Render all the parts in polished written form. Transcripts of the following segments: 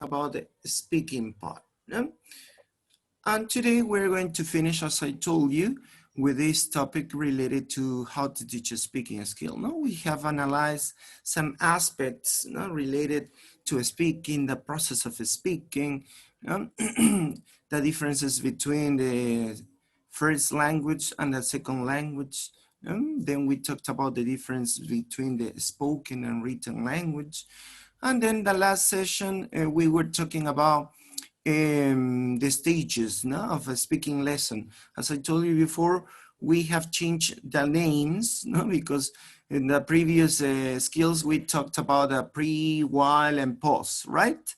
about the speaking part. No? And today we're going to finish, as I told you, with this topic related to how to teach a speaking skill. No, we have analyzed some aspects related to speaking, the process of speaking, the differences between the first language and the second language. Then we talked about the difference between the spoken and written language. And then the last session, we were talking about the stages of a speaking lesson. As I told you before, we have changed the names because in the previous skills, we talked about a pre, while, and pause, right?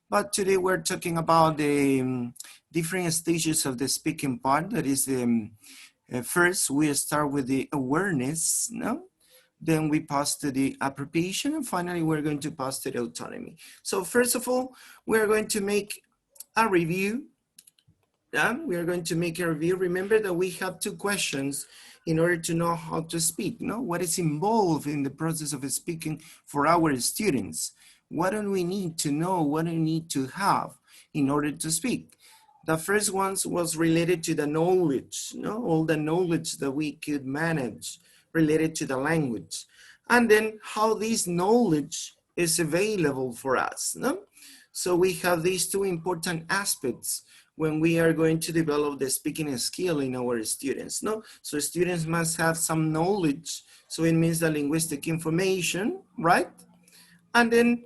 But today we're talking about the different stages of the speaking part. That is, first we start with the awareness, Then we pass to the appropriation, and finally we're going to pass to the autonomy. So first of all, we're going to make a review. We are going to make a review. Remember that we have two questions in order to know how to speak. What is involved in the process of speaking for our students? What do we need to know? What do we need to have in order to speak? The first one was related to the knowledge, all the knowledge that we could manage related to the language. And then how this knowledge is available for us. So we have these two important aspects when we are going to develop the speaking skill in our students. So students must have some knowledge. So it means the linguistic information, right? And then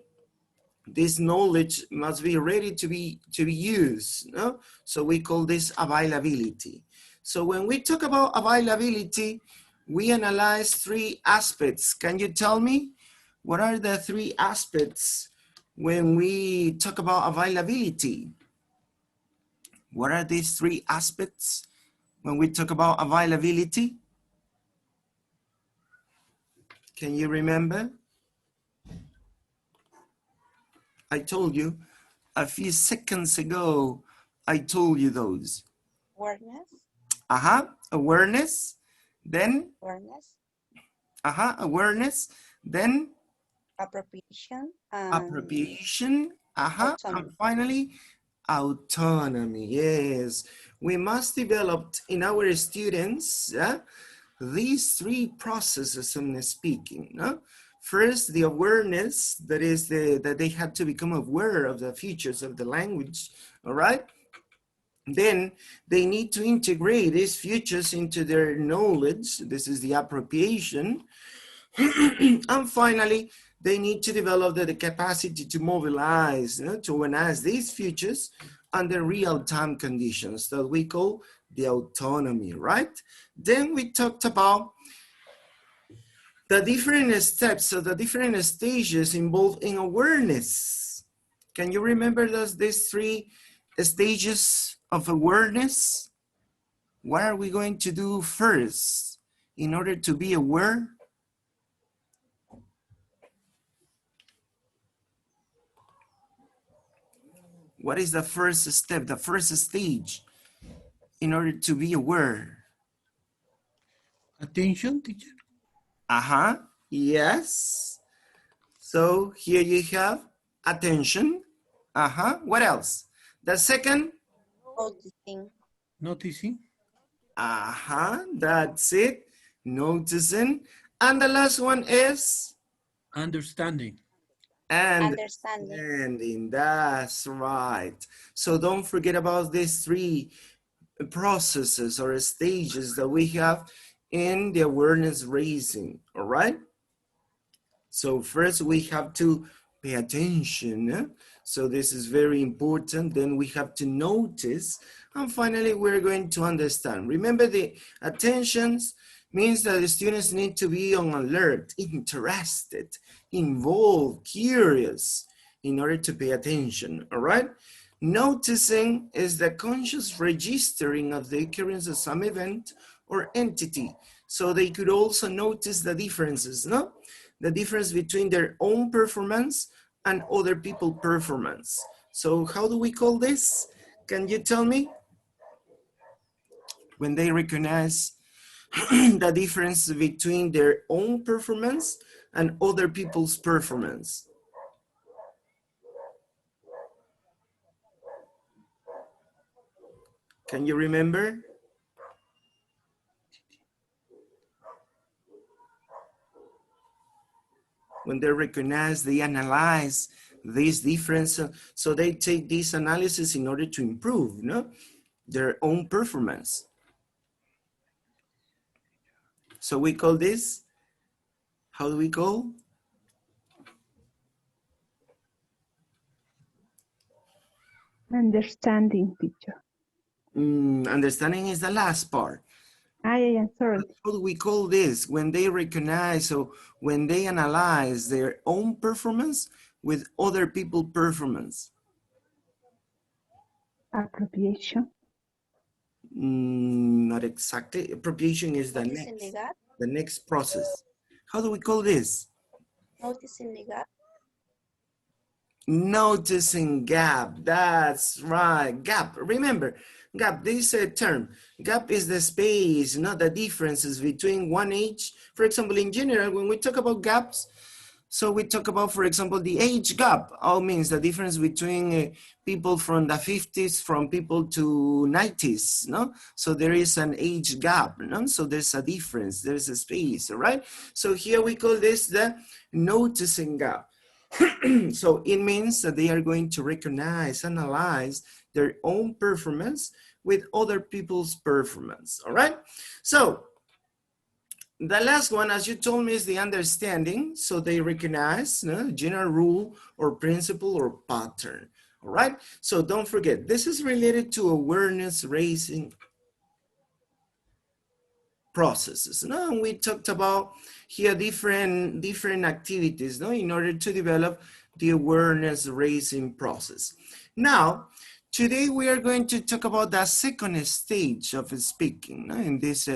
this knowledge must be ready to be used. So we call this availability. So when we talk about availability, we analyze three aspects. Can you tell me what are the three aspects when we talk about availability? What are these three aspects when we talk about availability? Can you remember? I told you a few seconds ago, I told you those. Awareness. Awareness. Then? Awareness. Awareness. Then? Appropriation. Appropriation. Autonomy. And finally, autonomy. Yes. We must develop in our students these three processes in speaking. First, the awareness, that is that they have to become aware of the features of the language, all right? Then they need to integrate these features into their knowledge. This is the appropriation. And finally, they need to develop the capacity to mobilize, to organize these features under real-time conditions that we call the autonomy, right? Then we talked about the different steps or the different stages involved in awareness. Can you remember these three stages of awareness? What are we going to do first in order to be aware? What is the first step, the first stage in order to be aware? Attention, teacher. Yes. So here you have attention. What else? The second? Noticing. Noticing. That's it. Noticing. And the last one is? Understanding. Understanding. That's right. So don't forget about these three processes or stages that we have in the awareness raising, all right? So first we have to pay attention. So this is very important. Then we have to notice. And finally, we're going to understand. Remember, the attentions means that the students need to be on alert, interested, involved, curious in order to pay attention, all right? Noticing is the conscious registering of the occurrence of some event or entity. So they could also notice the differences, the difference between their own performance and other people's performance. So how do we call this? Can you tell me? When they recognize the difference between their own performance and other people's performance. Can you remember? When they recognize, they analyze this difference. So they take this analysis in order to improve, their own performance. So we call this, how do we call? Understanding, teacher. Understanding is the last part. Yeah, sorry. How do we call this? When they recognize, so when they analyze their own performance with other people's performance. Appropriation. Not exactly. Appropriation is the Noticing the gap. next process. How do we call this? Noticing the gap. Noticing gap. That's right. Gap. Remember, gap, this term. Gap is the space, not the differences between one age. For example, in general, when we talk about gaps, so we talk about, for example, the age gap. All means the difference between people from the 50s, from people to 90s, no? So there is an age gap, no? So there's a difference, there's a space, all right? So here we call this the noticing gap. So it means that they are going to recognize, analyze their own performance with other people's performance, all right? So the last one, as you told me, is the understanding. So they recognize general rule or principle or pattern, all right? So don't forget, this is related to awareness raising processes. Now we talked about here different activities, in order to develop the awareness raising process. Now, today we are going to talk about the second stage of speaking in this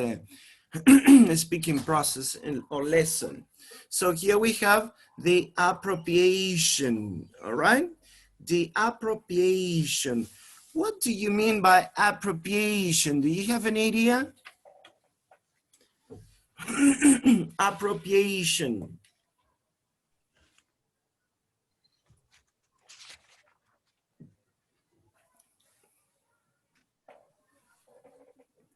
speaking process or lesson. So here we have the appropriation, all right? The appropriation. What do you mean by appropriation? Do you have an idea? Appropriation.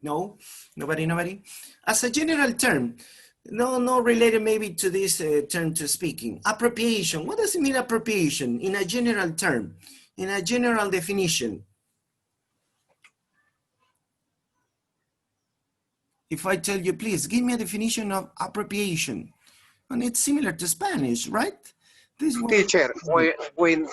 No, nobody. As a general term, no related maybe to this term to speaking. Appropriation, what does it mean appropriation in a general term, in a general definition? If I tell you, please give me a definition of appropriation. And it's similar to Spanish, right? This one. Teacher, when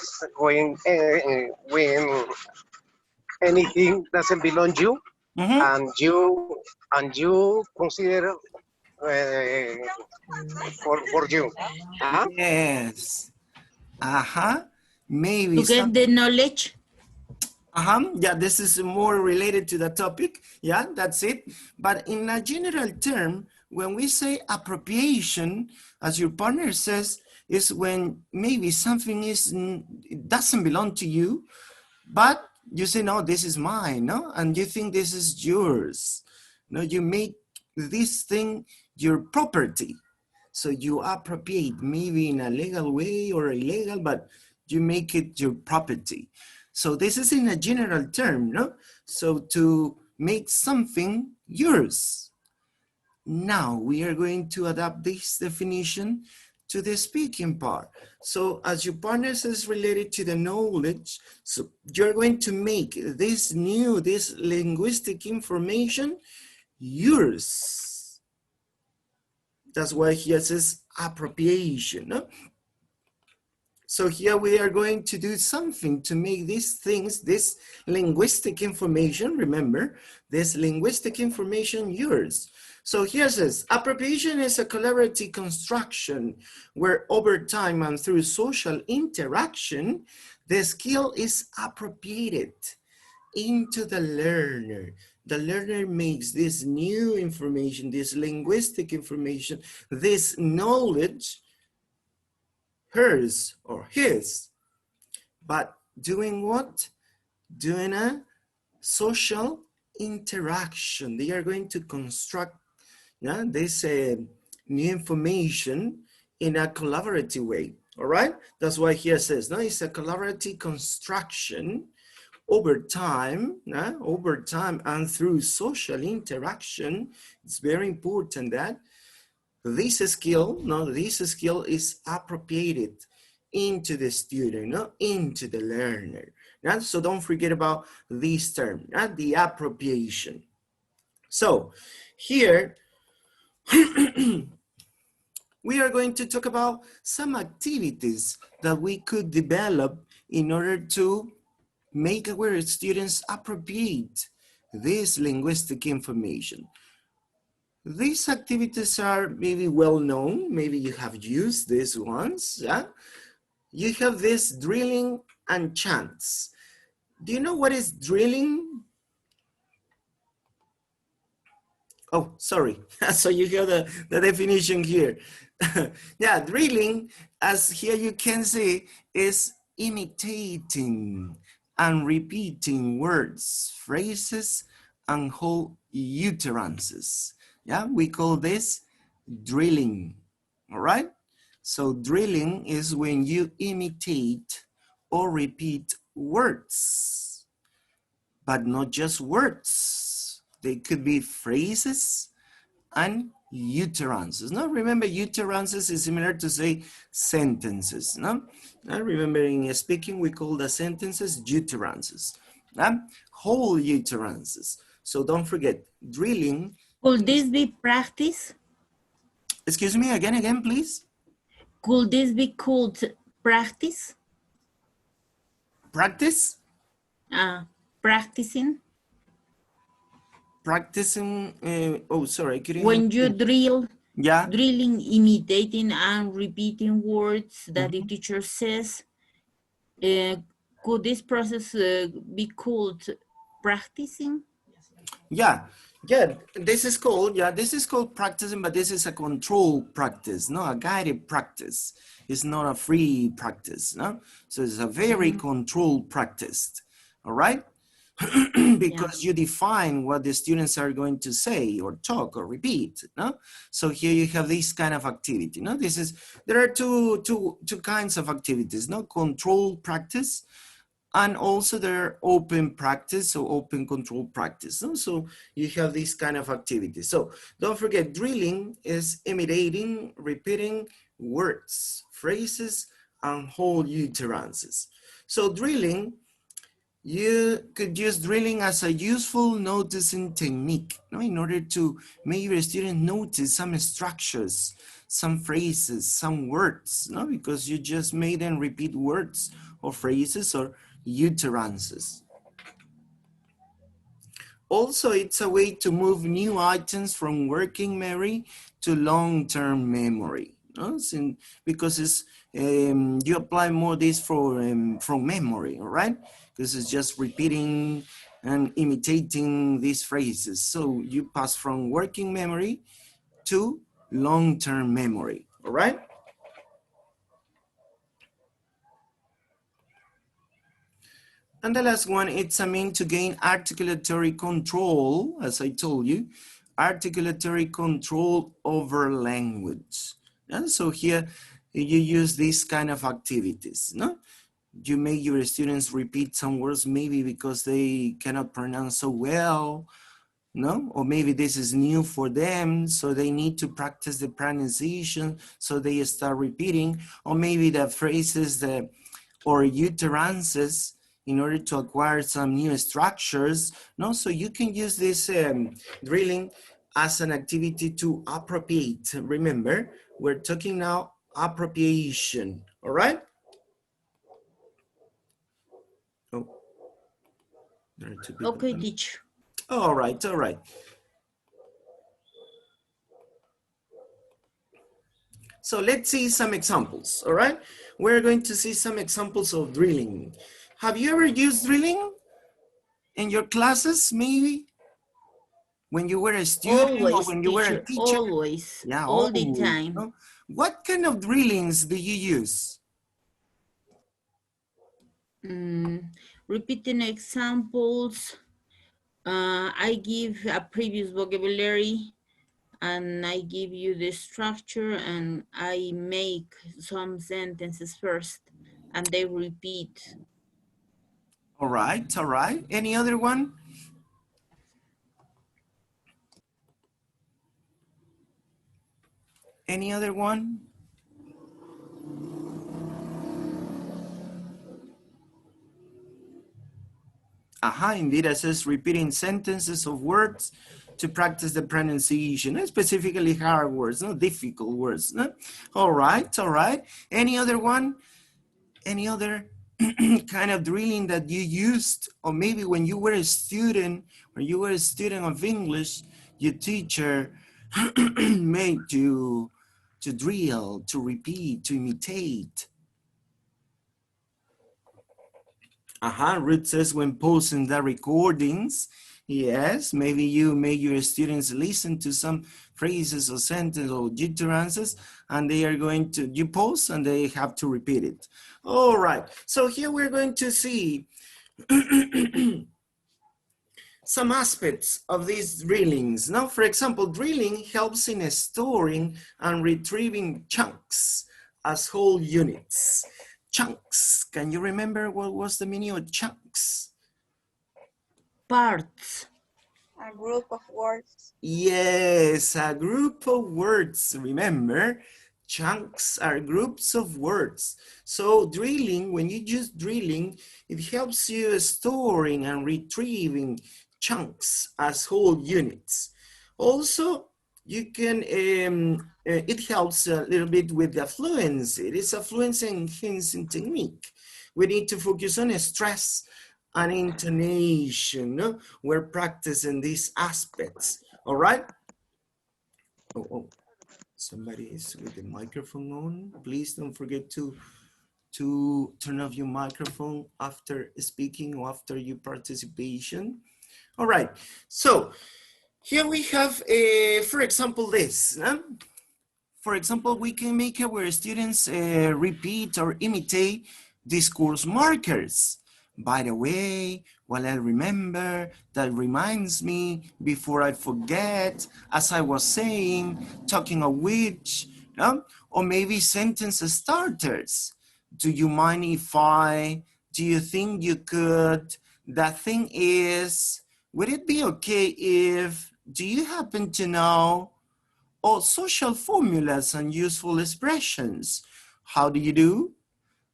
anything doesn't belong to you, and you consider for you. Huh? Yes. Maybe. To get the knowledge. Yeah, this is more related to the topic. Yeah, that's it. But in a general term, when we say appropriation, as your partner says, is when maybe something it doesn't belong to you, but you say, no, this is mine, no? And you think this is yours. No, you make this thing your property. So you appropriate, maybe in a legal way or illegal, but you make it your property. So this is in a general term, no? So to make something yours. Now we are going to adapt this definition to the speaking part. So as your partner is related to the knowledge, so you're going to make this linguistic information yours. That's why here says appropriation. No? So here we are going to do something to make these things, this linguistic information, remember, this linguistic information yours. So here it says, appropriation is a collaborative construction where over time and through social interaction, the skill is appropriated into the learner. The learner makes this new information, this linguistic information, this knowledge, hers or his, but doing what? Doing a social interaction. They are going to construct this new information in a collaborative way, all right? That's why here it says, no, it's a collaborative construction over time and through social interaction, it's very important that this skill is appropriated into the student, into the learner. So don't forget about this term, the appropriation. So here, we are going to talk about some activities that we could develop in order to make our students appropriate this linguistic information. These activities are maybe well known, maybe you have used these ones. Yeah? You have this drilling and chants. Do you know what is drilling? Oh, sorry. So you have the definition here. Yeah, drilling, as here you can see, is imitating and repeating words, phrases, and whole utterances. Yeah, we call this drilling, all right? So drilling is when you imitate or repeat words, but not just words. They could be phrases and utterances. Now remember, utterances is similar to say sentences. No? Now remember, in speaking we call the sentences utterances. Whole utterances. So don't forget, drilling. Could this be practice? Excuse me, again, please. Could this be called practice? Practice? Practicing? Practicing, oh, sorry, I couldn't. When you drill, yeah, drilling, imitating and repeating words that the teacher says, could this process be called practicing? Yeah, this is called practicing, but this is a controlled practice, not a guided practice. It's not a free practice, no? So it's a very controlled practice, all right? Because you define what the students are going to say or talk or repeat, no? So here you have this kind of activity, no? There are two kinds of activities, no? Controlled practice, and also there are open practice or open control practice. No? So you have this kind of activity. So don't forget, drilling is imitating, repeating words, phrases, and whole utterances. So drilling, you could use drilling as a useful noticing technique, no? In order to make your student notice some structures, some phrases, some words, no? Because you just made them repeat words or phrases or utterances. Also, it's a way to move new items from working memory to long-term memory, no? Because it's, you apply more this from memory, all right? Because it's just repeating and imitating these phrases. So you pass from working memory to long-term memory, all right? And the last one, it's a mean to gain articulatory control, as I told you, articulatory control over language. And so here you use these kind of activities, no? You make your students repeat some words maybe because they cannot pronounce so well, no? Or maybe this is new for them, so they need to practice the pronunciation, so they start repeating, or maybe the phrases or utterances in order to acquire some new structures, no? So you can use this drilling as an activity to appropriate. Remember, we're talking now appropriation, all right? Oh, there are two people. Okay, teacher. All right, all right. So let's see some examples, all right? We're going to see some examples of drilling. Have you ever used drilling in your classes, maybe? When you were a student Always, or when you were a teacher? Always, Yeah, all the always, time. no? What kind of drillings do you use? Repeating examples. I give a previous vocabulary and I give you the structure and I make some sentences first and they repeat. All right, all right. Any other one? Any other one? Aha, indeed, it says repeating sentences of words to practice the pronunciation, specifically hard words, no difficult words. No? All right, all right. Any other one? Any other kind of drilling that you used, or maybe when you were a student, of English, your teacher made you to drill, to repeat, to imitate? Ruth says when posting the recordings, yes, maybe you make your students listen to some phrases or sentences or utterances, and they are going to, you post and they have to repeat it. All right, so here we're going to see some aspects of these drillings. Now, for example, drilling helps in storing and retrieving chunks as whole units. Chunks, can you remember what was the meaning of chunks? Parts. A group of words. Yes, a group of words. Remember, chunks are groups of words. So drilling, when you use drilling, it helps you storing and retrieving chunks as whole units. Also, you can, it helps a little bit with the fluency. It is a fluency enhancing technique. We need to focus on stress and intonation. No? We're practicing these aspects, all right? Oh, somebody is with the microphone on. Please don't forget to turn off your microphone after speaking or after your participation. All right, so here we have, for example, this. For example, we can make our students repeat or imitate discourse markers. By the way, while I remember, that reminds me, before I forget, as I was saying, talking of which, or maybe sentence starters. Do you mind if do you think you could, that thing is, would it be okay if, do you happen to know, or social formulas and useful expressions? How do you do?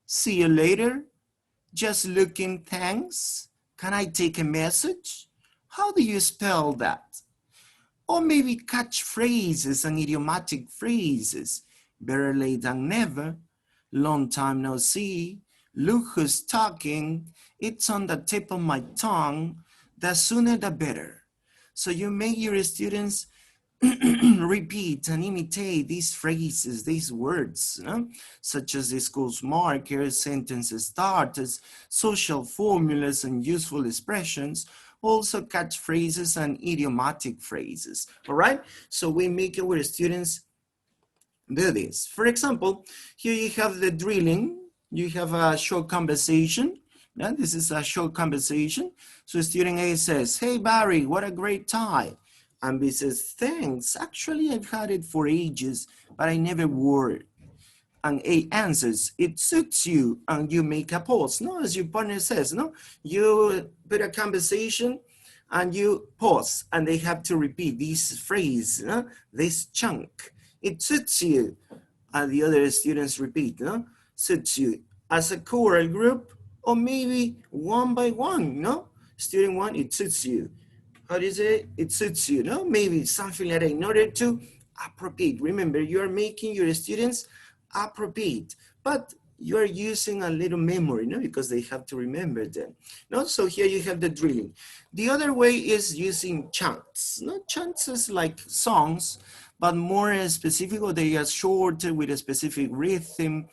See you later. Just looking, thanks. Can I take a message? How do you spell that? Or maybe catchphrases and idiomatic phrases. Better late than never. Long time no see. Look who's talking. It's on the tip of my tongue. The sooner the better. So you make your students repeat and imitate these phrases, these words, such as discourse markers, sentence starters, social formulas and useful expressions, also catchphrases and idiomatic phrases, all right? So we make our students do this. For example, here you have the drilling, you have a short conversation. Yeah, this is a short conversation. So student A says, hey Barry, what a great tie. And B says, thanks, actually I've had it for ages, but I never wore it. And A answers, it suits you, and you make a pause. No, as your partner says, no, you put a conversation and you pause, and they have to repeat this phrase, this chunk. It suits you, and the other students repeat, suits you. As a choral group, or maybe one by one, Student one, it suits you. How do you say it suits you, Maybe something like that in order to appropriate. Remember, you are making your students appropriate, but you are using a little memory, because they have to remember them. So here you have the drilling. The other way is using chants. Chants is like songs, but more specific, or they are shorter with a specific rhythm,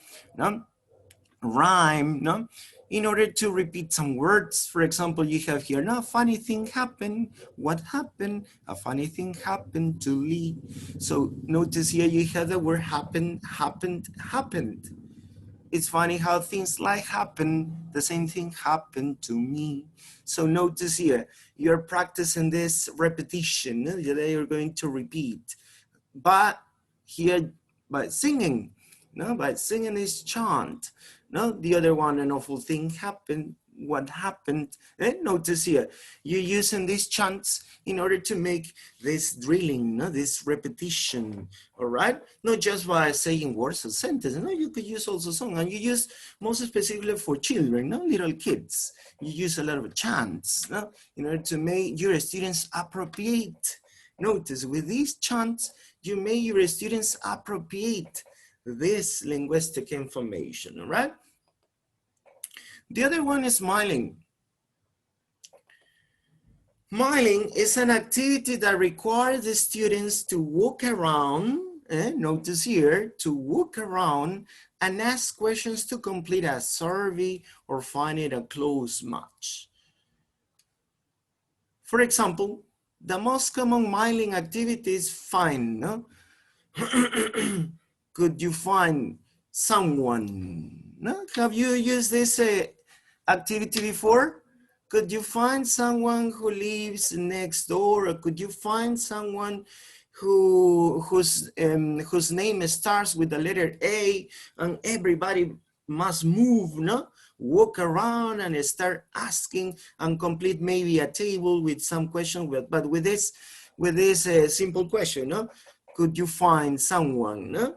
rhyme, in order to repeat some words. For example, you have here, a funny thing happened. What happened? A funny thing happened to Lee. So notice here you have the word happened. It's funny how things like happen. The same thing happened to me. So notice here, you're practicing this repetition that you're going to repeat. But here, by singing, by singing this chant. The other one, an awful thing happened. what happened. Notice here, you're using these chants in order to make this drilling, no? This repetition, all right? Not just by saying words or sentences, no? You could use also song, and you use most specifically for children, no? Little kids. You use a lot of chants, no? In order to make your students appropriate. Notice with these chants, you make your students appropriate this linguistic information, all right? The other one is smiling. Smiling is an activity that requires the students to walk around, notice here, to walk around and ask questions to complete a survey or find it a close match. For example, the most common smiling activity is find, no? Could you find someone? No? Have you used this activity before? Could you find someone who lives next door, or could you find someone whose name starts with the letter A, and everybody must move, no? Walk around and start asking and complete maybe a table with some question, but with this simple question, no? Could you find someone, no?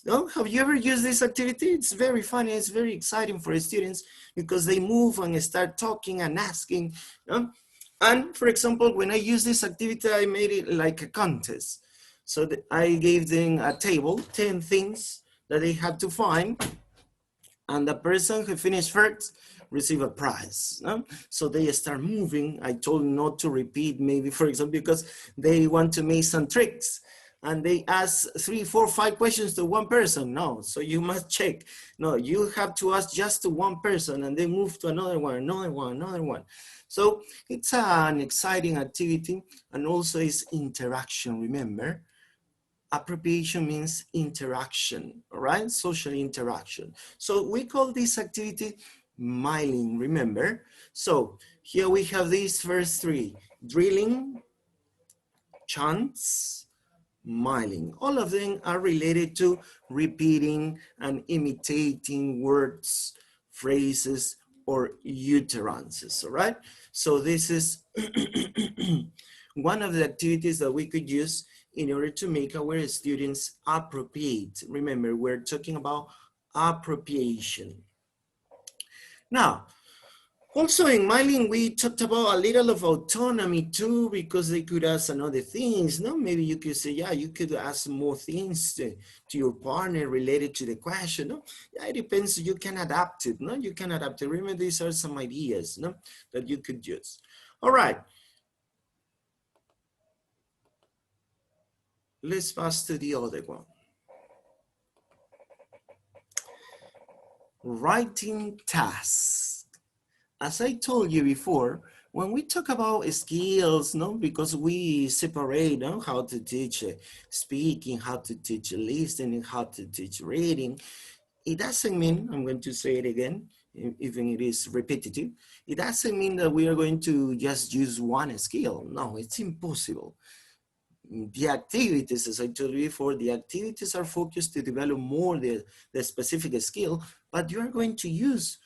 No? Have you ever used this activity? It's very funny, it's very exciting for students because they move and start talking and asking. No? And for example, when I use this activity, I made it like a contest. So I gave them a table, 10 things that they had to find, and the person who finished first receive a prize. No? So they start moving. I told them not to repeat, maybe for example, because they want to make some tricks. And they ask 3, 4, 5 questions to one person. No, so you must check. No, you have to ask just to one person and then move to another one, another one, another one. So it's an exciting activity, and also it's interaction, remember? Appropriation means interaction, all right? Social interaction. So we call this activity smiling, remember? So here we have these first 3, drilling, chants, smiling. All of them are related to repeating and imitating words, phrases, or utterances, all right? So this is one of the activities that we could use in order to make our students appropriate. Remember, we're talking about appropriation. Now, also in smiling, we talked about a little of autonomy too, because they could ask another things. No, maybe you could say, yeah, you could ask more things to your partner related to the question. No, yeah, it depends. You can adapt it. No, you can adapt it. Remember, these are some ideas, no, that you could use. All right. Let's pass to the other one. Writing tasks. As I told you before, when we talk about skills, no, because we separate, no, how to teach speaking, how to teach listening, how to teach reading, it doesn't mean, I'm going to say it again, even it is repetitive, it doesn't mean that we are going to just use one skill. No, it's impossible. The activities, as I told you before, the activities are focused to develop more the specific skill, but you are going to use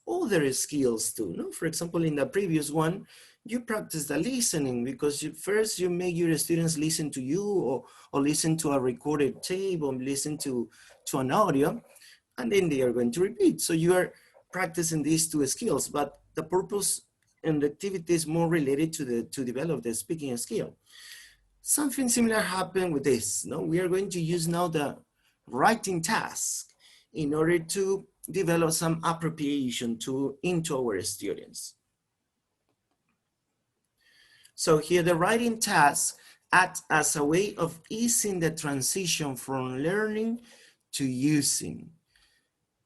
other skills too. No? For example, in the previous one, you practice the listening because first you make your students listen to you or listen to a recorded tape or listen to an audio, and then they are going to repeat. So you are practicing these 2 skills, but the purpose and the activity is more related to develop the speaking skill. Something similar happened with this. No? We are going to use now the writing task in order to develop some appropriation into our students. So here the writing task acts as a way of easing the transition from learning to using.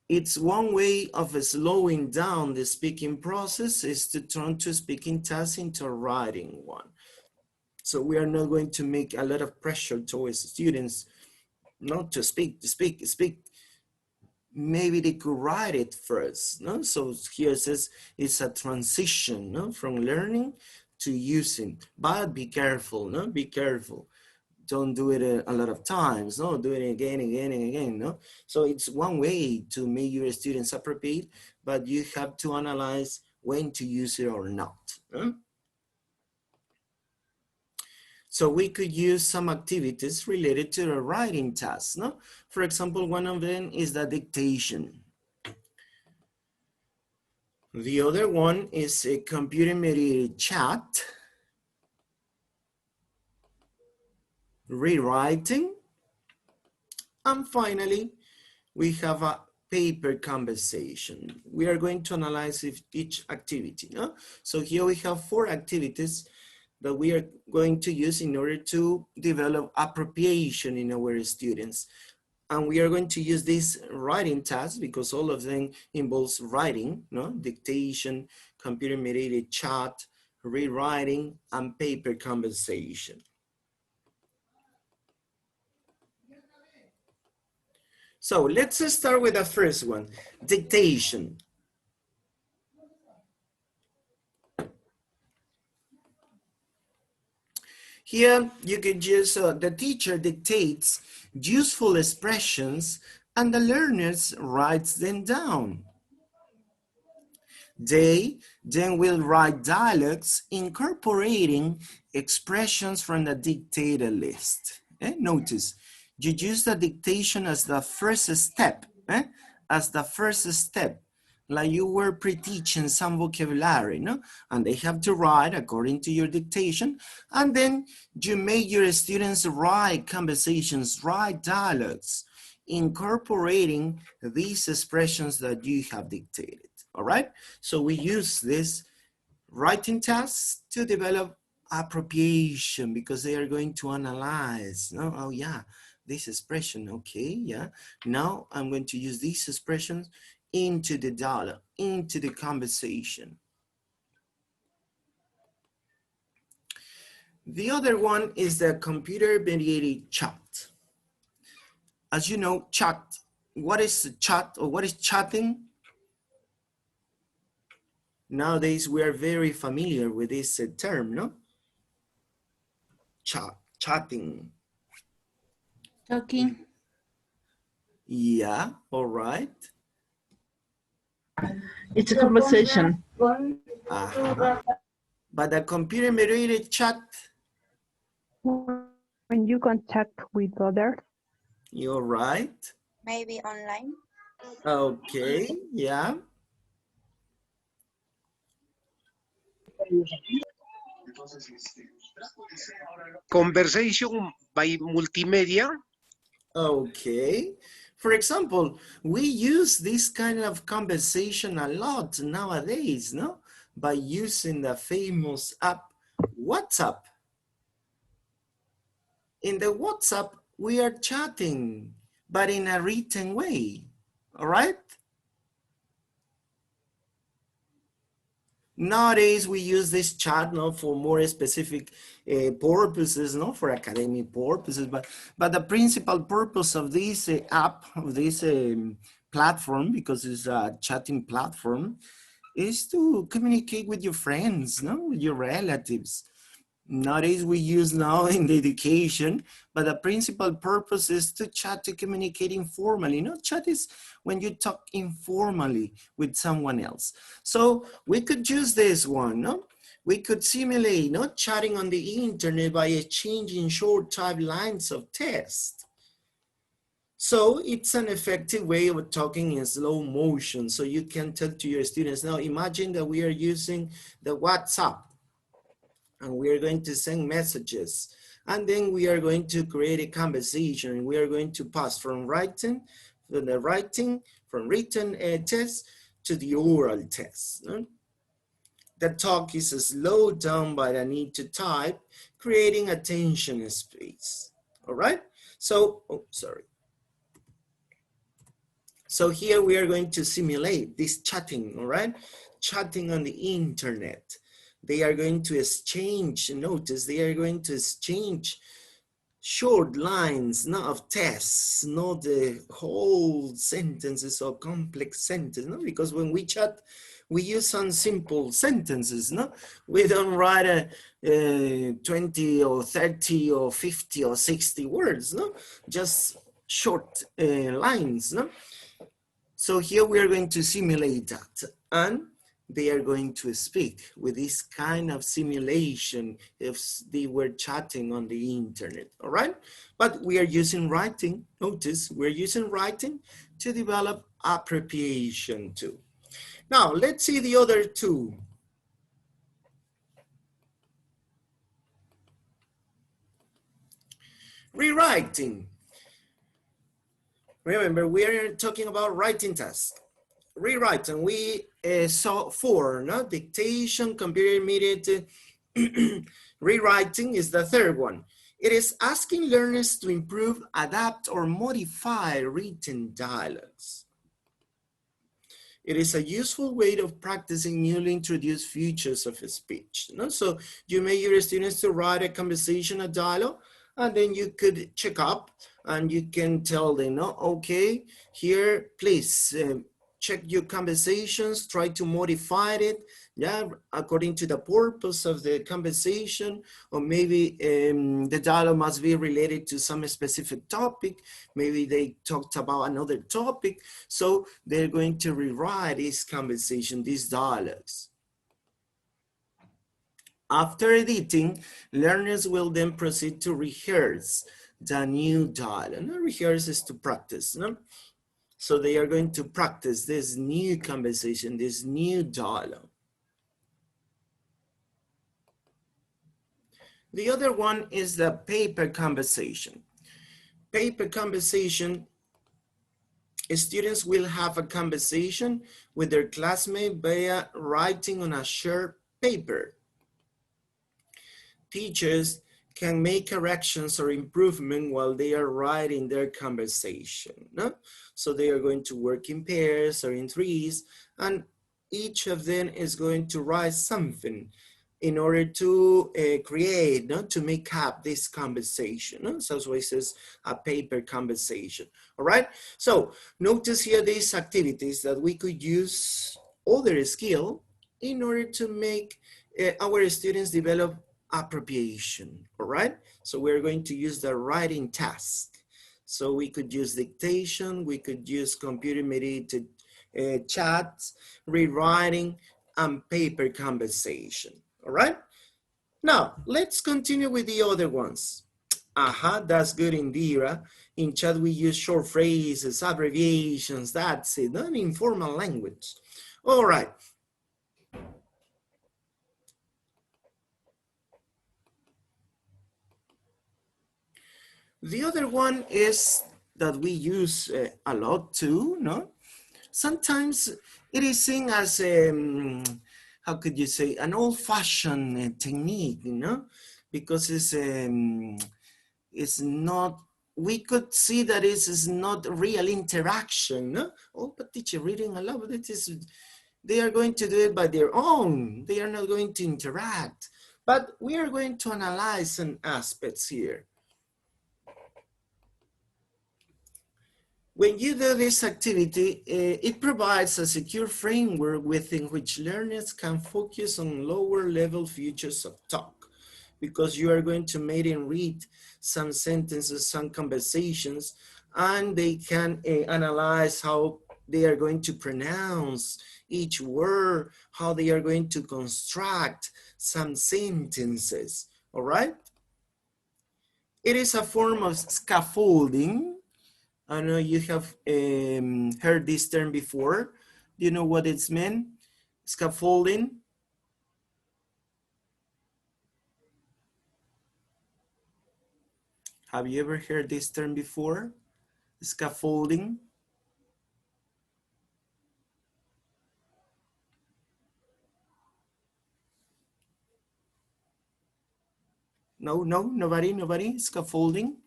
It's one way of slowing down the speaking process is to turn to speaking task into a writing one. So we are not going to make a lot of pressure towards students not to speak. Maybe they could write it first. No? So here it says it's a transition, no? From learning to using, but be careful, no? Be careful. Don't do it a lot of times, no? Do it again, again, and again, no? So it's one way to make your students appropriate, but you have to analyze when to use it or not. So we could use some activities related to the writing task. No? For example, one of them is the dictation. The other one is a computer-mediated chat, rewriting, and finally, we have a paper conversation. We are going to analyze each activity. No? So here we have 4 activities that we are going to use in order to develop appropriation in our students. And we are going to use this writing task because all of them involves writing, no? Dictation, computer-mediated chat, rewriting, and paper conversation. So let's start with the first one, dictation. Here you can just, the teacher dictates useful expressions and the learners writes them down. They then will write dialogues incorporating expressions from the dictated list. Notice, you use the dictation as the first step, as the first step, like you were pre-teaching some vocabulary, no? And they have to write according to your dictation, and then you make your students write conversations, write dialogues, incorporating these expressions that you have dictated, all right? So we use this writing tasks to develop appropriation because they are going to analyze, no? Oh yeah, this expression, okay, yeah. Now I'm going to use these expressions into the dialogue, into the conversation. The other one is the computer-mediated chat. As you know, chat, what is chat or what is chatting? Nowadays, we are very familiar with this term, no? Chatting. Talking. Yeah, all right. It's a conversation. But the computer-mediated chat? When you contact with others. You're right. Maybe online. Okay, yeah. Conversation by multimedia. Okay. For example, we use this kind of conversation a lot nowadays, no? By using the famous app, WhatsApp. In the WhatsApp, we are chatting, but in a written way, all right? Nowadays, we use this chat for more specific purposes, for academic purposes, but the principal purpose of this app, of this platform, because it's a chatting platform, is to communicate with your friends, with your relatives. Nowadays, we use now in the education, but the principal purpose is to chat, to communicate informally. Chat is when you talk informally with someone else. So we could use this one, We could simulate, chatting on the internet by exchanging short type lines of text. So it's an effective way of talking in slow motion. So you can tell to your students, now imagine that we are using the WhatsApp. And we are going to send messages. And then we are going to create a conversation. We are going to pass from written test to the oral test. The talk is slowed down by the need to type, creating attention space. All right? So, So here we are going to simulate this chatting, all right? Chatting on the internet. They are going to exchange, notice, they are going to exchange short lines, not of tests, not the whole sentences or complex sentences, because when we chat, we use some simple sentences, We don't write 20 or 30 or 50 or 60 words, Just short lines, So here we are going to simulate that. And they are going to speak with this kind of simulation if they were chatting on the internet, all right? But we are using writing, notice, we're using writing to develop appropriation too. Now, let's see the other two. Rewriting. Remember, we are talking about writing tasks. Rewriting, we saw four, no? Dictation, computer-mediated rewriting is the third one. It is asking learners to improve, adapt, or modify written dialogues. It is a useful way of practicing newly introduced features of speech. No? So you may your students to write a conversation, a dialogue, and then you could check up and you can tell them, no, okay, here, please check your conversations, try to modify it, yeah, according to the purpose of the conversation, or maybe the dialogue must be related to some specific topic. Maybe they talked about another topic. So they're going to rewrite this conversation, these dialogues. After editing, learners will then proceed to rehearse the new dialogue. No, rehearse is to practice, no? So they are going to practice this new conversation, this new dialogue. The other one is the paper conversation. Paper conversation, students will have a conversation with their classmate via writing on a shared paper. Teachers can make corrections or improvement while they are writing their conversation. No? So they are going to work in pairs or in threes, and each of them is going to write something in order to create, no? To make up this conversation. No? So that's why it says a paper conversation. All right. So notice here these activities that we could use other skill in order to make our students develop appropriation, all right? So we're going to use the writing task. So we could use dictation, we could use computer-mediated chats, rewriting, and paper conversation, all right? Now, let's continue with the other ones. That's good, Indira. In chat, we use short phrases, abbreviations, that's it, not informal language. All right. The other one is that we use a lot too, no? Sometimes it is seen as, how could you say, an old-fashioned technique, you know? Because it's not, we could see that it is not real interaction, no? Oh, but teacher, reading aloud, but it is, they are going to do it by their own. They are not going to interact. But we are going to analyze some aspects here. When you do this activity, it provides a secure framework within which learners can focus on lower level features of talk, because you are going to make them read some sentences, some conversations, and they can analyze how they are going to pronounce each word, how they are going to construct some sentences, all right? It is a form of scaffolding. I know you have heard this term before. Do you know what it's meant? Scaffolding. Have you ever heard this term before? Scaffolding. No, nobody, scaffolding.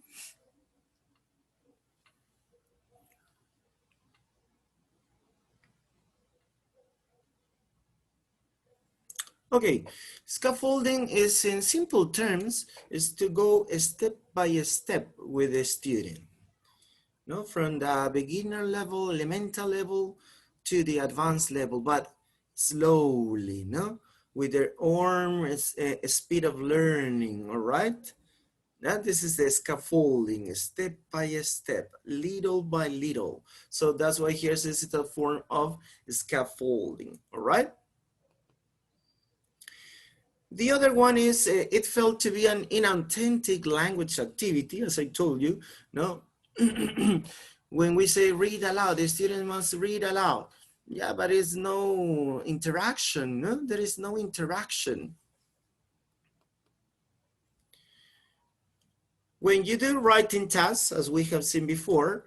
Okay, scaffolding is, in simple terms, is to go step by step with the student. No, from the beginner level, elemental level, to the advanced level, but slowly, no? With their own speed of learning, all right? Now this is the scaffolding, step by step, little by little. So that's why here this is a form of scaffolding, all right? The other one is it felt to be an inauthentic language activity, as I told you. No, when we say read aloud, the student must read aloud. Yeah, but it's no interaction. No, there is no interaction. When you do writing tasks, as we have seen before,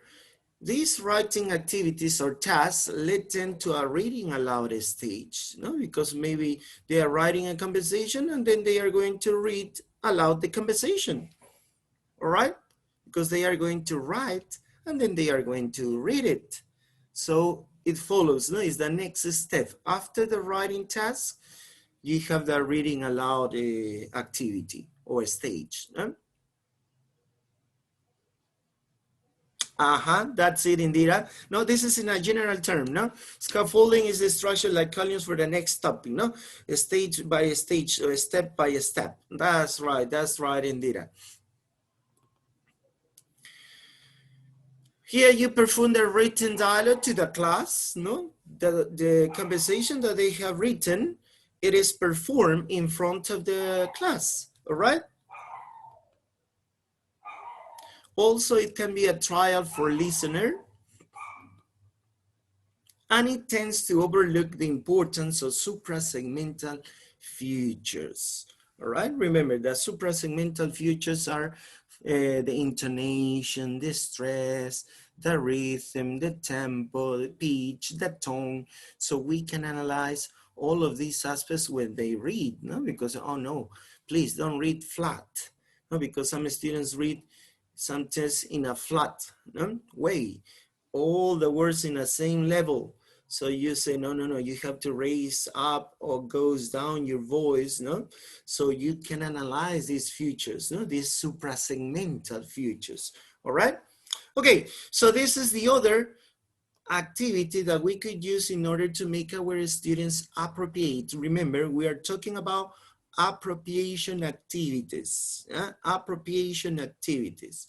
these writing activities or tasks lead them to a reading aloud stage, no? Because maybe they are writing a conversation and then they are going to read aloud the conversation, all right? Because they are going to write and then they are going to read it. So it follows, no? It's the next step. After the writing task, you have the reading aloud activity or stage, no? That's it, Indira. No, this is in a general term, no? Scaffolding is the structure like columns for the next topic, no? Stage by stage or step by step. That's right, Indira. Here you perform the written dialogue to the class, no? The conversation that they have written, it is performed in front of the class, all right? Also, it can be a trial for listener, and it tends to overlook the importance of suprasegmental features. All right, remember that suprasegmental features are the intonation, the stress, the rhythm, the tempo, the pitch, the tone. So we can analyze all of these aspects when they read, no? Because, oh no, please don't read flat. No, because some students read sometimes in a flat, no, way, all the words in the same level. So you say, no, you have to raise up or goes down your voice, no? So you can analyze these features, no? These suprasegmental features, all right? Okay, so this is the other activity that we could use in order to make our students appropriate. Remember, we are talking about appropriation activities, appropriation activities.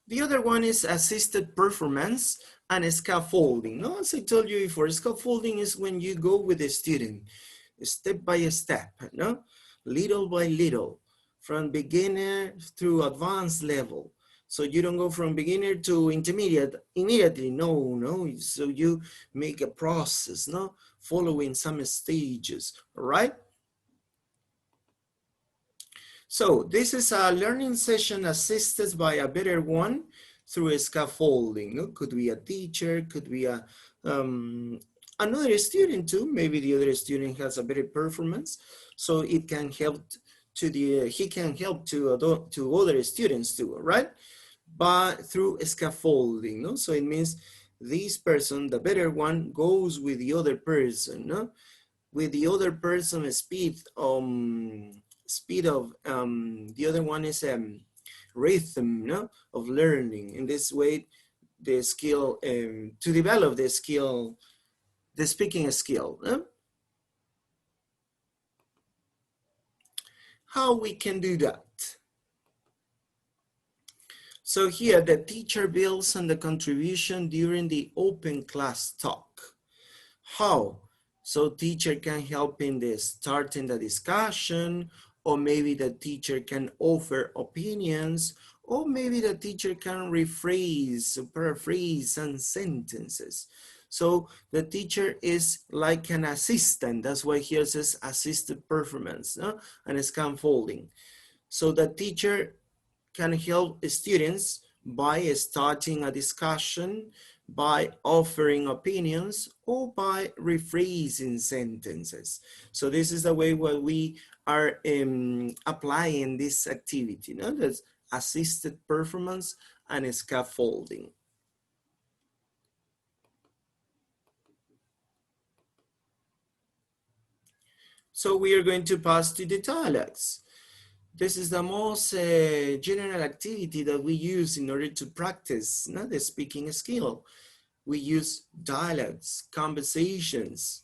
The other one is assisted performance and scaffolding. No, as I told you before, scaffolding is when you go with the student, step by step, no, little by little, from beginner through advanced level. So you don't go from beginner to intermediate immediately, no. So you make a process, no, following some stages, all right? So this is a learning session assisted by a better one through a scaffolding. No? Could be a teacher, could be a another student too. Maybe the other student has a better performance, so it can help to the he can help to other students too, right? But through scaffolding, no? So it means this person, the better one, goes with the other person, no? With the other person speed of the other one is rhythm, no? Of learning. In this way, the skill to develop the skill, the speaking skill. No? How we can do that? So here, the teacher builds on the contribution during the open class talk. How? So teacher can help in the starting the discussion, or maybe the teacher can offer opinions, or maybe the teacher can rephrase, paraphrase some sentences. So the teacher is like an assistant. That's why here it says assisted performance, no? And scaffolding. So the teacher can help students by starting a discussion, by offering opinions, or by rephrasing sentences. So this is the way where we are applying this activity, no? That's assisted performance and scaffolding. So we are going to pass to the dialogues. This is the most general activity that we use in order to practice the speaking skill. We use dialogues, conversations.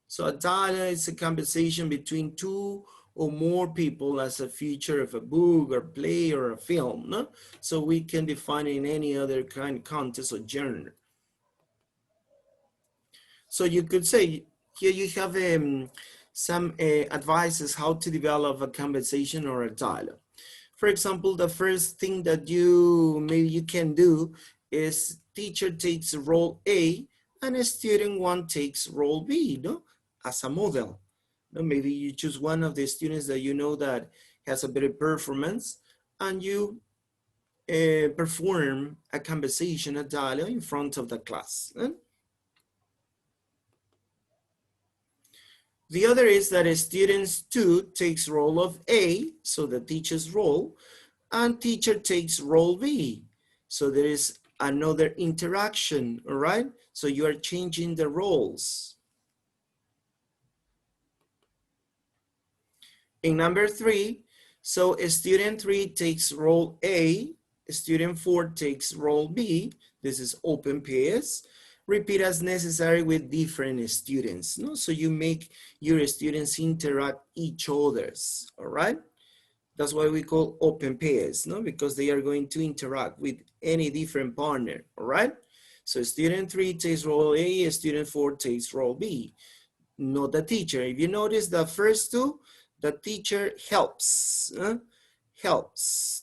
So a dialogue is a conversation between two or more people as a feature of a book or play or a film. No? So we can define it in any other kind of context or genre. So you could say, here you have some advices how to develop a conversation or a dialogue. For example, the first thing that maybe you can do is teacher takes role A and a student one takes role B, no? As a model. No, maybe you choose one of the students that you know that has a better performance and you perform a conversation, a dialogue in front of the class. The other is that students 2 takes role of A, so the teacher's role, and teacher takes role B. So there is another interaction, all right? So you are changing the roles. In number 3, so student 3 takes role A, student 4 takes role B. This is open pairs. Repeat as necessary with different students. No? So you make your students interact each others, all right? That's why we call open pairs, no? Because they are going to interact with any different partner, all right? So student 3 takes role A, student 4 takes role B. Not the teacher. If you notice the first two, the teacher helps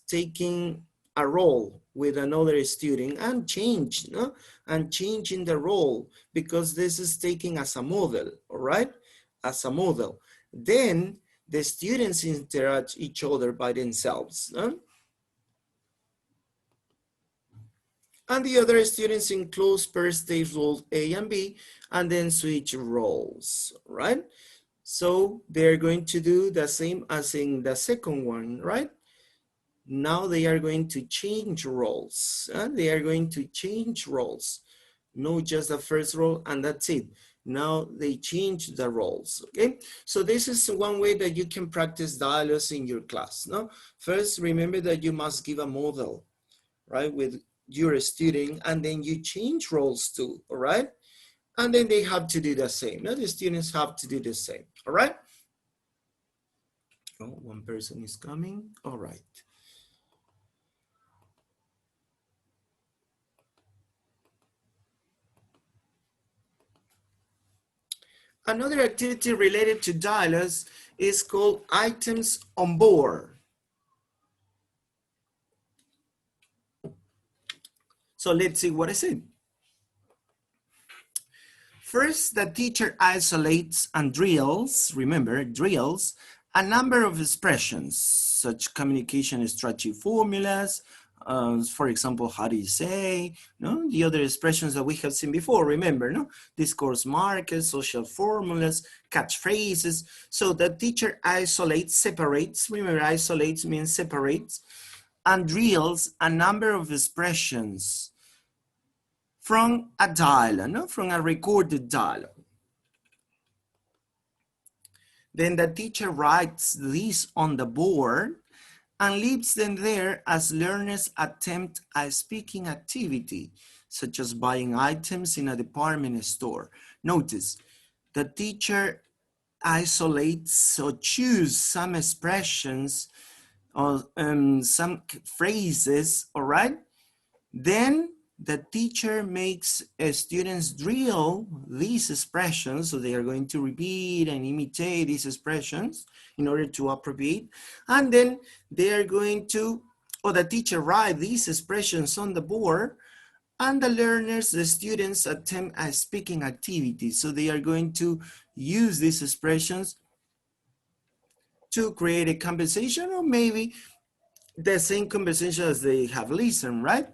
taking a role with another student and change, no? And changing the role because this is taken as a model, all right? As a model. Then the students interact each other by themselves. No? And the other students in close pairs take roles A and B and then switch roles, right? So they're going to do the same as in the second one, right? Now they are going to change roles. They are going to change roles. Not just the first role and that's it. Now they change the roles, okay? So this is one way that you can practice dialogues in your class, no? First, remember that you must give a model, right? With your student and then you change roles too, all right? And then they have to do the same. Now the students have to do the same, all right? Oh, one person is coming, all right. Another activity related to dialogues is called items on board. So let's see what I said. First, the teacher isolates and drills, remember, drills, a number of expressions, such communication strategy formulas, for example, how do you say, no? The other expressions that we have seen before, remember, no? Discourse markers, social formulas, catchphrases. So the teacher isolates, separates, remember isolates means separates, and drills a number of expressions from a dialogue, no? From a recorded dialogue. Then the teacher writes these on the board and leaves them there as learners attempt a speaking activity, such as buying items in a department store. Notice, the teacher isolates or chooses some expressions or some phrases, all right? Then the teacher makes students drill these expressions, so they are going to repeat and imitate these expressions in order to appropriate, and then they are going to, or the teacher write these expressions on the board, and the learners, the students attempt a speaking activity, so they are going to use these expressions to create a conversation, or maybe the same conversation as they have listened, right?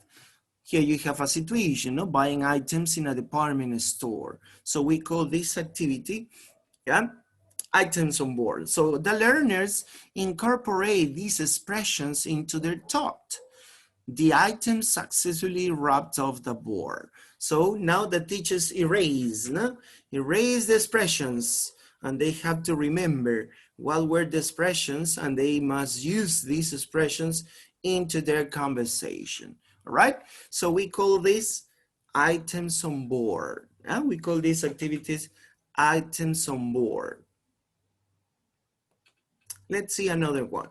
Here you have a situation, no? Buying items in a department store. So we call this activity, yeah, items on board. So the learners incorporate these expressions into their thought. The items successfully wrapped off the board. So now the teachers erase, no? Erase the expressions, and they have to remember what were the expressions, and they must use these expressions into their conversation. All right, so we call this items on board. We call these activities items on board. Let's see another one.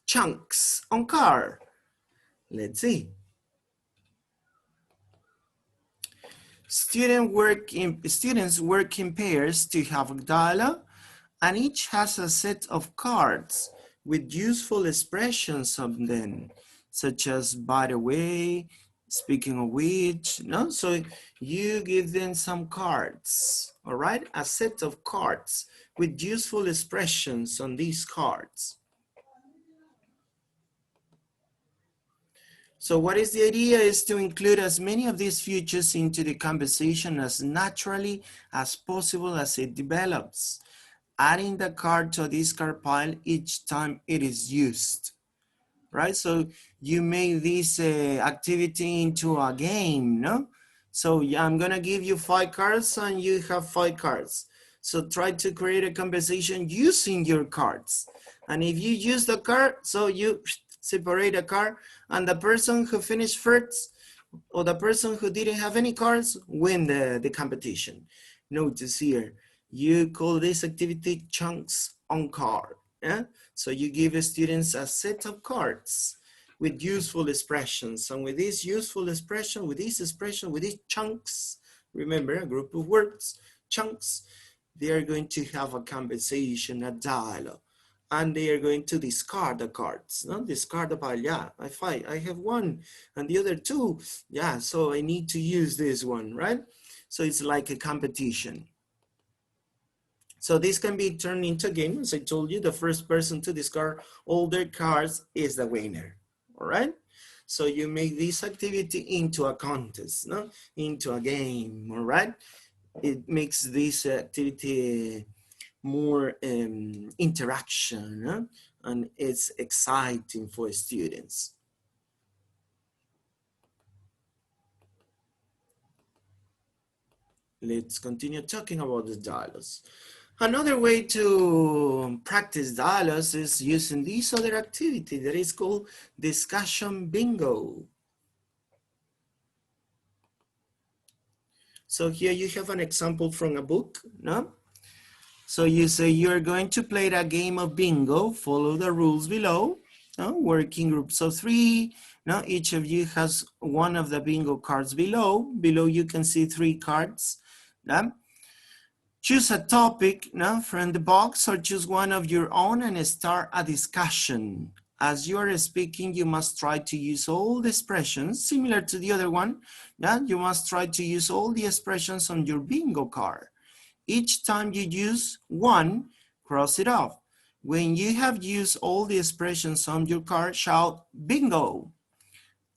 Chunks on car. Let's see. Students work in pairs to have a dialogue, and each has a set of cards with useful expressions on them, such as by the way, speaking of which, no? So you give them some cards, all right? A set of cards with useful expressions on these cards. So what is the idea is to include as many of these features into the conversation as naturally as possible as it develops, adding the card to a discard pile each time it is used, right? So you make this activity into a game, no? So yeah, I'm gonna give you 5 cards and you have 5 cards. So try to create a conversation using your cards. And if you use the card, so you separate a card, and the person who finished first or the person who didn't have any cards win the competition. Notice here, you call this activity chunks on card. Yeah? So you give students a set of cards with useful expressions, and with this useful expression, with these chunks, remember a group of words, chunks, they are going to have a conversation, a dialogue. And they are going to discard the cards, no? Discard the pile, yeah, I have 1 and the other 2, yeah, so I need to use this one, right? So it's like a competition. So this can be turned into a game. As I told you, the first person to discard all their cards is the winner, all right? So you make this activity into a contest, no? Into a game, all right? It makes this activity more interaction, and it's exciting for students. Let's continue talking about the dialogues. Another way to practice dialogues is using this other activity that is called discussion bingo. So here you have an example from a book, no? So you say you're going to play a game of bingo, follow the rules below, no? Working groups of 3, no? Each of you has 1 of the bingo cards below. Below you can see 3 cards. No? Choose a topic, no? From the box, or choose one of your own and start a discussion. As you are speaking, you must try to use all the expressions, similar to the other one. Yeah? You must try to use all the expressions on your bingo card. Each time you use 1, cross it off. When you have used all the expressions on your card, shout bingo.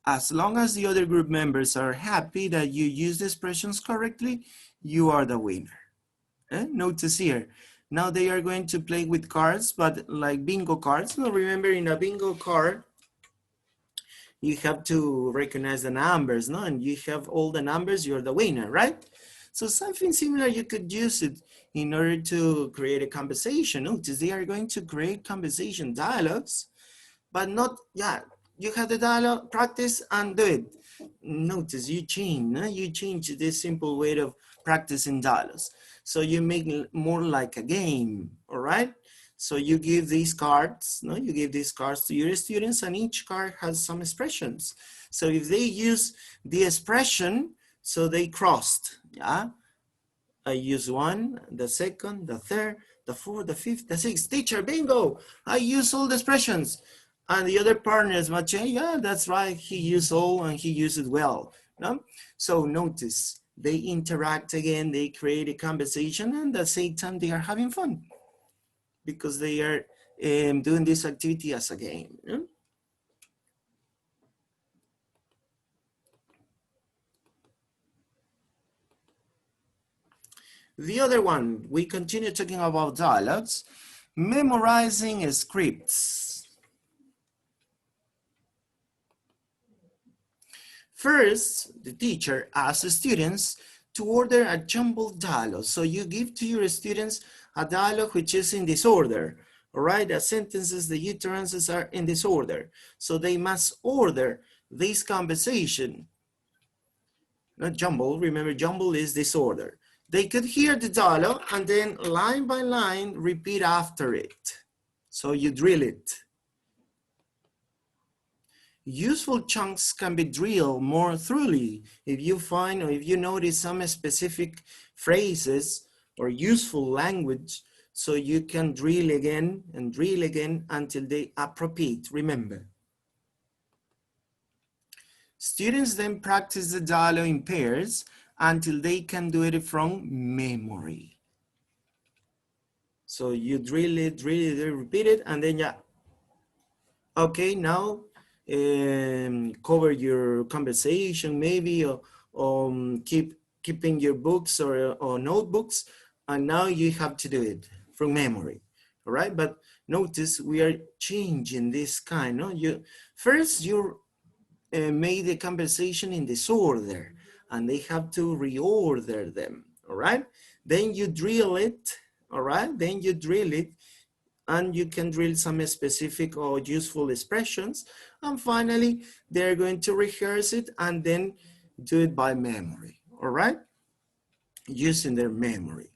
As long as the other group members are happy that you use the expressions correctly, you are the winner. Notice here, now they are going to play with cards, but like bingo cards. Now remember, in a bingo card, you have to recognize the numbers, no? And you have all the numbers, you're the winner, right? So something similar, you could use it in order to create a conversation. Notice they are going to create conversation dialogues, but not, yeah, you have the dialogue, practice and do it. Notice you change this simple way of practicing dialogues. So you make it more like a game, all right? So you give these cards, no? You give these cards to your students, and each card has some expressions. So if they use the expression, so they crossed, yeah? I use 1, the 2nd, the 3rd, the 4th, the 5th, the 6th. Teacher, bingo! I use all the expressions. And the other partners might say, yeah, that's right. He used all and he used it well. No? So notice, they interact again, they create a conversation, and at the same time they are having fun because they are doing this activity as a game. No? The other one, we continue talking about dialogues, memorizing scripts. First, the teacher asks students to order a jumbled dialogue. So you give to your students a dialogue which is in this order, all right? The sentences, the utterances are in this order. So they must order this conversation. Not jumble, remember jumble is disorder. They could hear the dialogue and then line by line repeat after it. So you drill it. useful chunks can be drilled more thoroughly. If you find or if you notice some specific phrases or useful language, so you can drill again and drill again until they appropriate, remember. Students then practice the dialogue in pairs until they can do it from memory. So you drill it, repeat it, and then okay, now cover your conversation maybe, or keeping your books or notebooks, and now you have to do it from memory, all right? But notice we are changing this kind, no? First you made the conversation in disorder, and they have to reorder them, all right? Then you drill it, all right? Then you drill it, and you can drill some specific or useful expressions. And finally, they're going to rehearse it and then do it by memory, all right? Using their memory.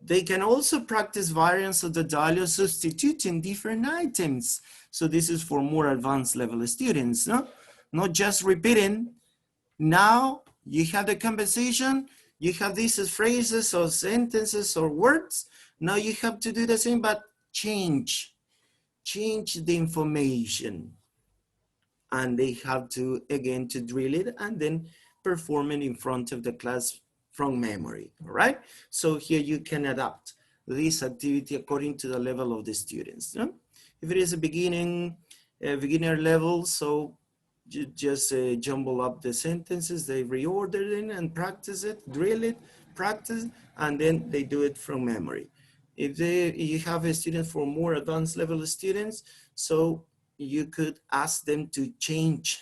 They can also practice variants of the dialogue substituting different items. So this is for more advanced level students, no? Not just repeating. Now you have the conversation, you have these phrases or sentences or words. Now you have to do the same, but change the information. And they have to, again, to drill it and then perform it in front of the class from memory, all right? So here you can adapt this activity according to the level of the students. No? If it is a beginner level, so you just jumble up the sentences, they reorder it and practice it, drill it, practice, and then they do it from memory. If you have a student for more advanced level students, so you could ask them to change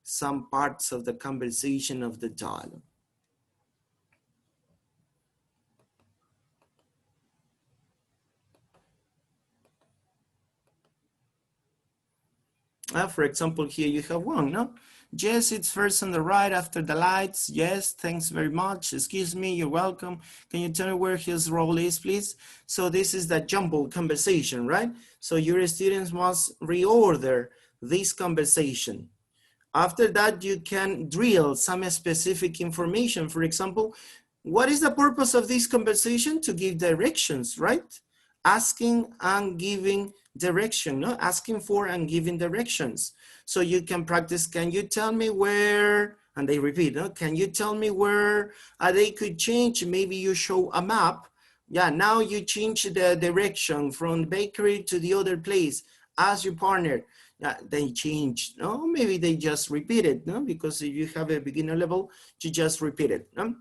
some parts of the conversation of the dialogue. For example, here you have one, no? Yes, it's first on the right after the lights. Yes, thanks very much. Excuse me, you're welcome. Can you tell me where his role is, please? So this is the jumbled conversation, right? So your students must reorder this conversation. After that, you can drill some specific information. For example, what is the purpose of this conversation? To give directions, right? Asking and giving direction, no? Asking for and giving directions. So you can practice, can you tell me where, and they repeat, no? Can you tell me where? They could change, maybe you show a map. Yeah, now you change the direction from the bakery to the other place. Ask your partner, they change, no? Maybe they just repeat it, no? Because if you have a beginner level, you just repeat it, no?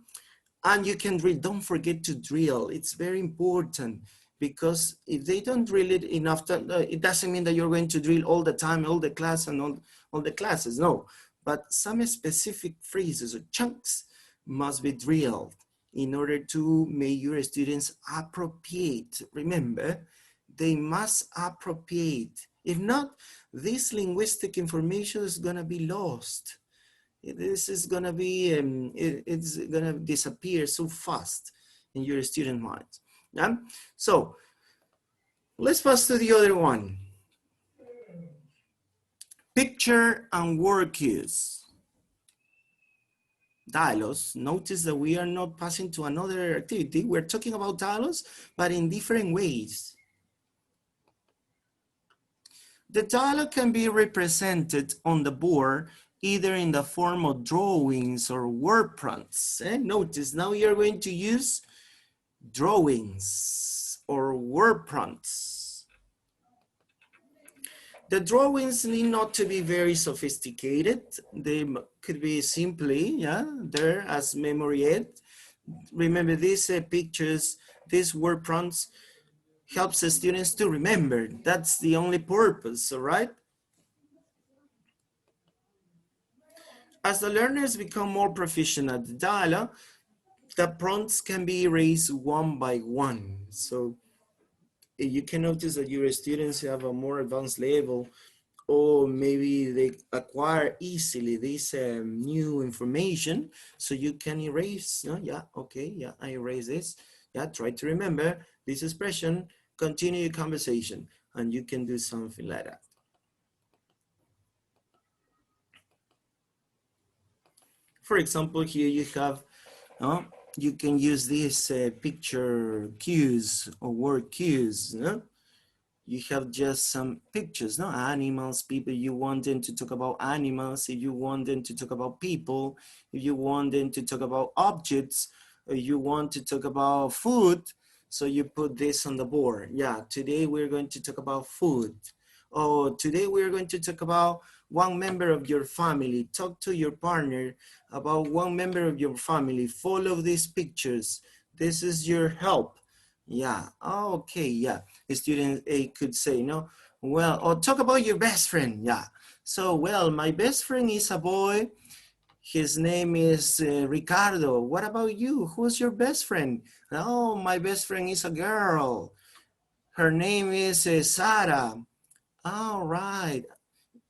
And you can drill, don't forget to drill. It's very important. Because if they don't drill it enough, it doesn't mean that you're going to drill all the time, all the class and all the classes, no. But some specific phrases or chunks must be drilled in order to make your students appropriate. Remember, they must appropriate. If not, this linguistic information is gonna be lost. This is gonna be, it's gonna disappear so fast in your student minds. Yeah? So let's pass to the other one. Picture and word cues. Dialogues. Notice that we are not passing to another activity. We're talking about dialogues, but in different ways. The dialogue can be represented on the board either in the form of drawings or word prompts. Notice now you're going to use drawings or word prompts. The drawings need not to be very sophisticated. They could be simply, there as memory aid. Remember these pictures, these word prompts helps the students to remember. That's the only purpose, all right? As the learners become more proficient at the dialogue, the prompts can be raised one by one. So you can notice that your students have a more advanced level, or maybe they acquire easily this new information. So you can erase, I erase this. Try to remember this expression, continue your conversation, and you can do something like that. For example, here you have, you can use these picture cues or word cues. No? You have just some pictures, no? Animals, people, you want them to talk about animals, if you want them to talk about people, if you want them to talk about objects, or you want to talk about food, so you put this on the board. Yeah, today we're going to talk about food. Oh, today we're going to talk about one member of your family. Talk to your partner about one member of your family. Follow these pictures. This is your help. Yeah, okay, yeah. Student A could say, no, well, or talk about your best friend, yeah. So, well, my best friend is a boy. His name is Ricardo. What about you? Who's your best friend? Oh, my best friend is a girl. Her name is Sarah. All right.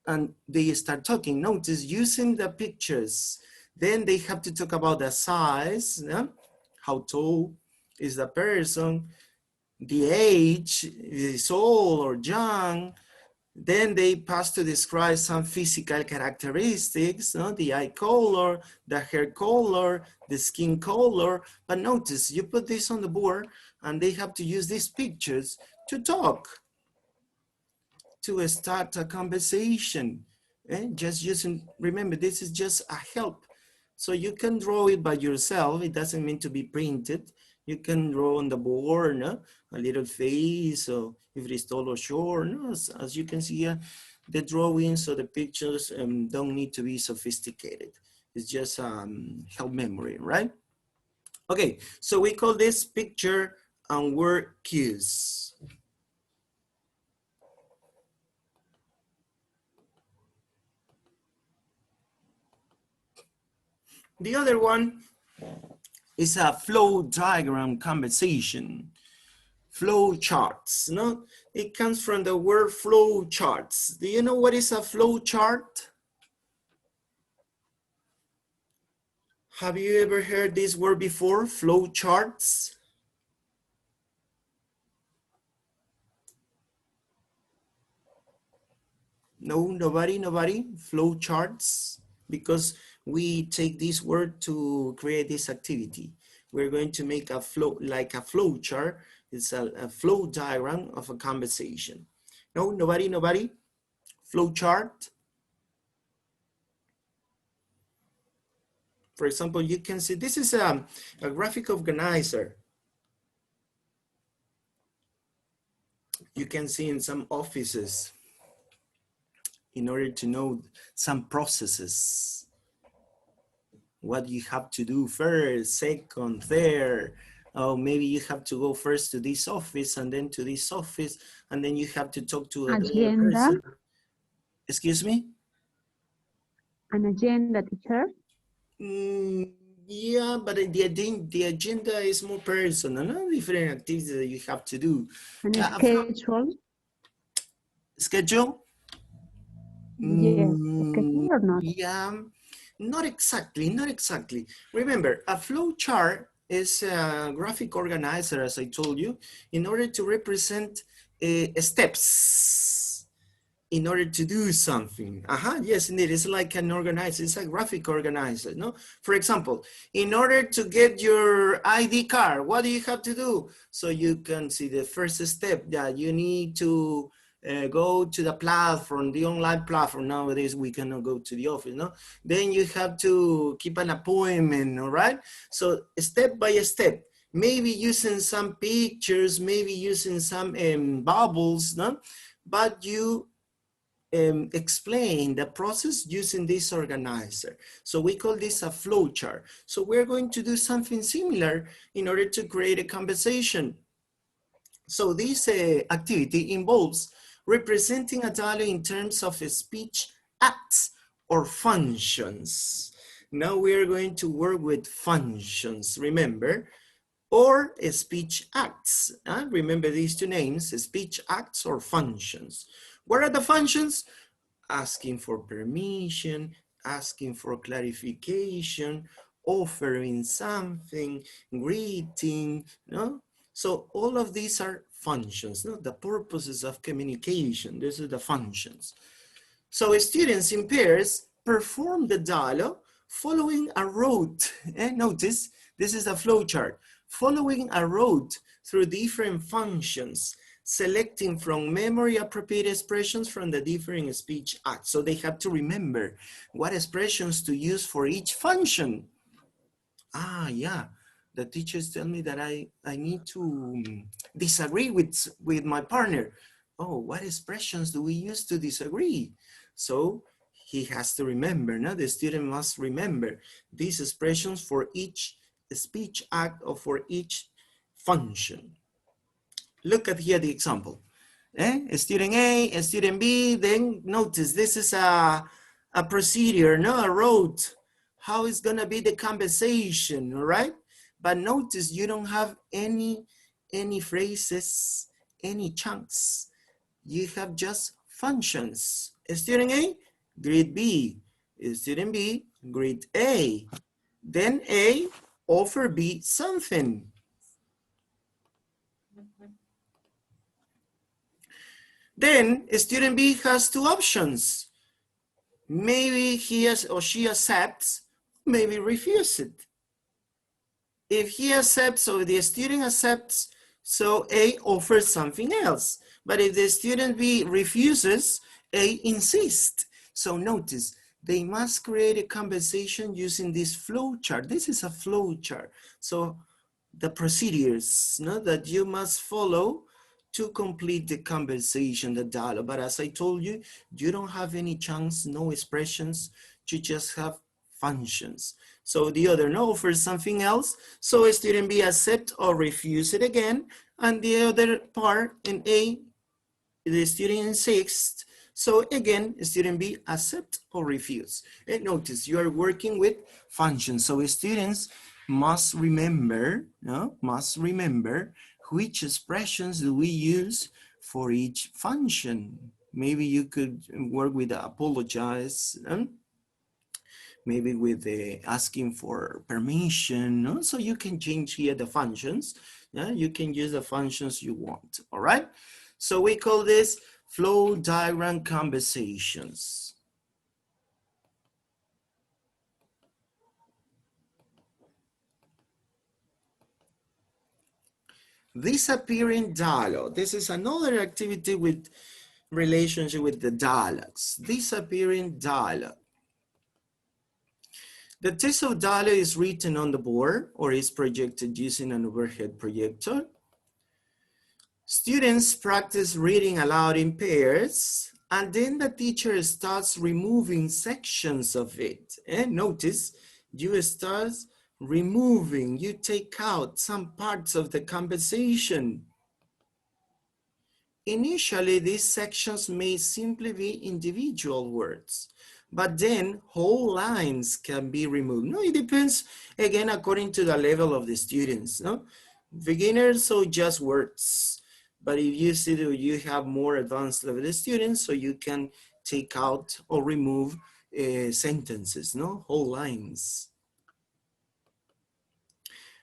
And they start talking. Notice using the pictures. Then they have to talk about the size, yeah? How tall is the person, the age, is old or young. Then they pass to describe some physical characteristics, no? The eye color, the hair color, the skin color. But notice, you put this on the board and they have to use these pictures to talk, to start a conversation. Just using, remember, this is just a help. So you can draw it by yourself. It doesn't mean to be printed. You can draw on the board, no? A little face, or if it is tall or short. No? As you can see here, the drawings or the pictures don't need to be sophisticated. It's just help memory, right? Okay, so we call this picture and word cues. The other one is a flow diagram conversation. Flow charts, no? It comes from the word flow charts. Do you know what is a flow chart? Have you ever heard this word before, flow charts? No, nobody? Flow charts? Because we take this word to create this activity. We're going to make a flow, like a flow chart. It's a flow diagram of a conversation. No, nobody? Flow chart? For example, you can see this is a graphic organizer. You can see in some offices in order to know some processes. What you have to do first, second, third. Oh, maybe you have to go first to this office and then to this office, and then you have to talk to another person. Excuse me? An agenda, teacher? Yeah, but the agenda is more personal, no? Different activities that you have to do. An schedule? Schedule? Yes, schedule or not? Yeah, not exactly. Remember, a flow chart is a graphic organizer, as I told you, in order to represent steps in order to do something. Yes, indeed, it's like an organizer, it's a graphic organizer, no? For example, in order to get your ID card, what do you have to do? So you can see the first step that you need to go to the platform, the online platform. Nowadays, we cannot go to the office, no? Then you have to keep an appointment, all right? So step by step, maybe using some pictures, maybe using some bubbles, no? But you explain the process using this organizer. So we call this a flow chart. So we're going to do something similar in order to create a conversation. So this activity involves representing a dialogue in terms of speech acts or functions. Now we are going to work with functions, remember, or speech acts. Remember these two names, speech acts or functions. What are the functions? Asking for permission, asking for clarification, offering something, greeting, no? So all of these are functions, no? The purposes of communication, these are the functions. So students in pairs perform the dialogue following a road. Notice, this is a flow chart. Following a road through different functions, selecting from memory appropriate expressions from the different speech acts. So they have to remember what expressions to use for each function. Ah, yeah. The teachers tell me that I need to disagree with my partner. Oh, what expressions do we use to disagree? So he has to remember, no? The student must remember these expressions for each speech act or for each function. Look at here the example. Student A, student B, then notice this is a procedure, no, a road. How is gonna be the conversation, all right? But notice you don't have any phrases, any chunks. You have just functions. Student A, grade B. Student B, grade A. Then A offer B something. Then student B has two options. Maybe he has or she accepts, maybe refuse it. If he accepts or the student accepts, so A offers something else. But if the student B refuses, A insists. So notice, they must create a conversation using this flow chart. This is a flow chart. So the procedures, no, that you must follow to complete the conversation, the dialogue. But as I told you, you don't have any chunks, no expressions, you just have functions. So the other no offers something else, so student B accept or refuse it again, and the other part in A, the student insists, so again, student B accept or refuse. And notice you are working with functions, so students must remember, must remember which expressions do we use for each function. Maybe you could work with apologize, maybe with asking for permission, no? So you can change here the functions. Yeah? You can use the functions you want, all right? So we call this flow diagram conversations. Disappearing dialogue. This is another activity with relationship with the dialogues. Disappearing dialogue. The text of dialogue is written on the board or is projected using an overhead projector. Students practice reading aloud in pairs, and then the teacher starts removing sections of it. And notice, you start removing, you take out some parts of the conversation. Initially, these sections may simply be individual words, but then whole lines can be removed. No, it depends, again, according to the level of the students. No, beginners, so just words. But if you see that you have more advanced level students, so you can take out or remove sentences, no, whole lines.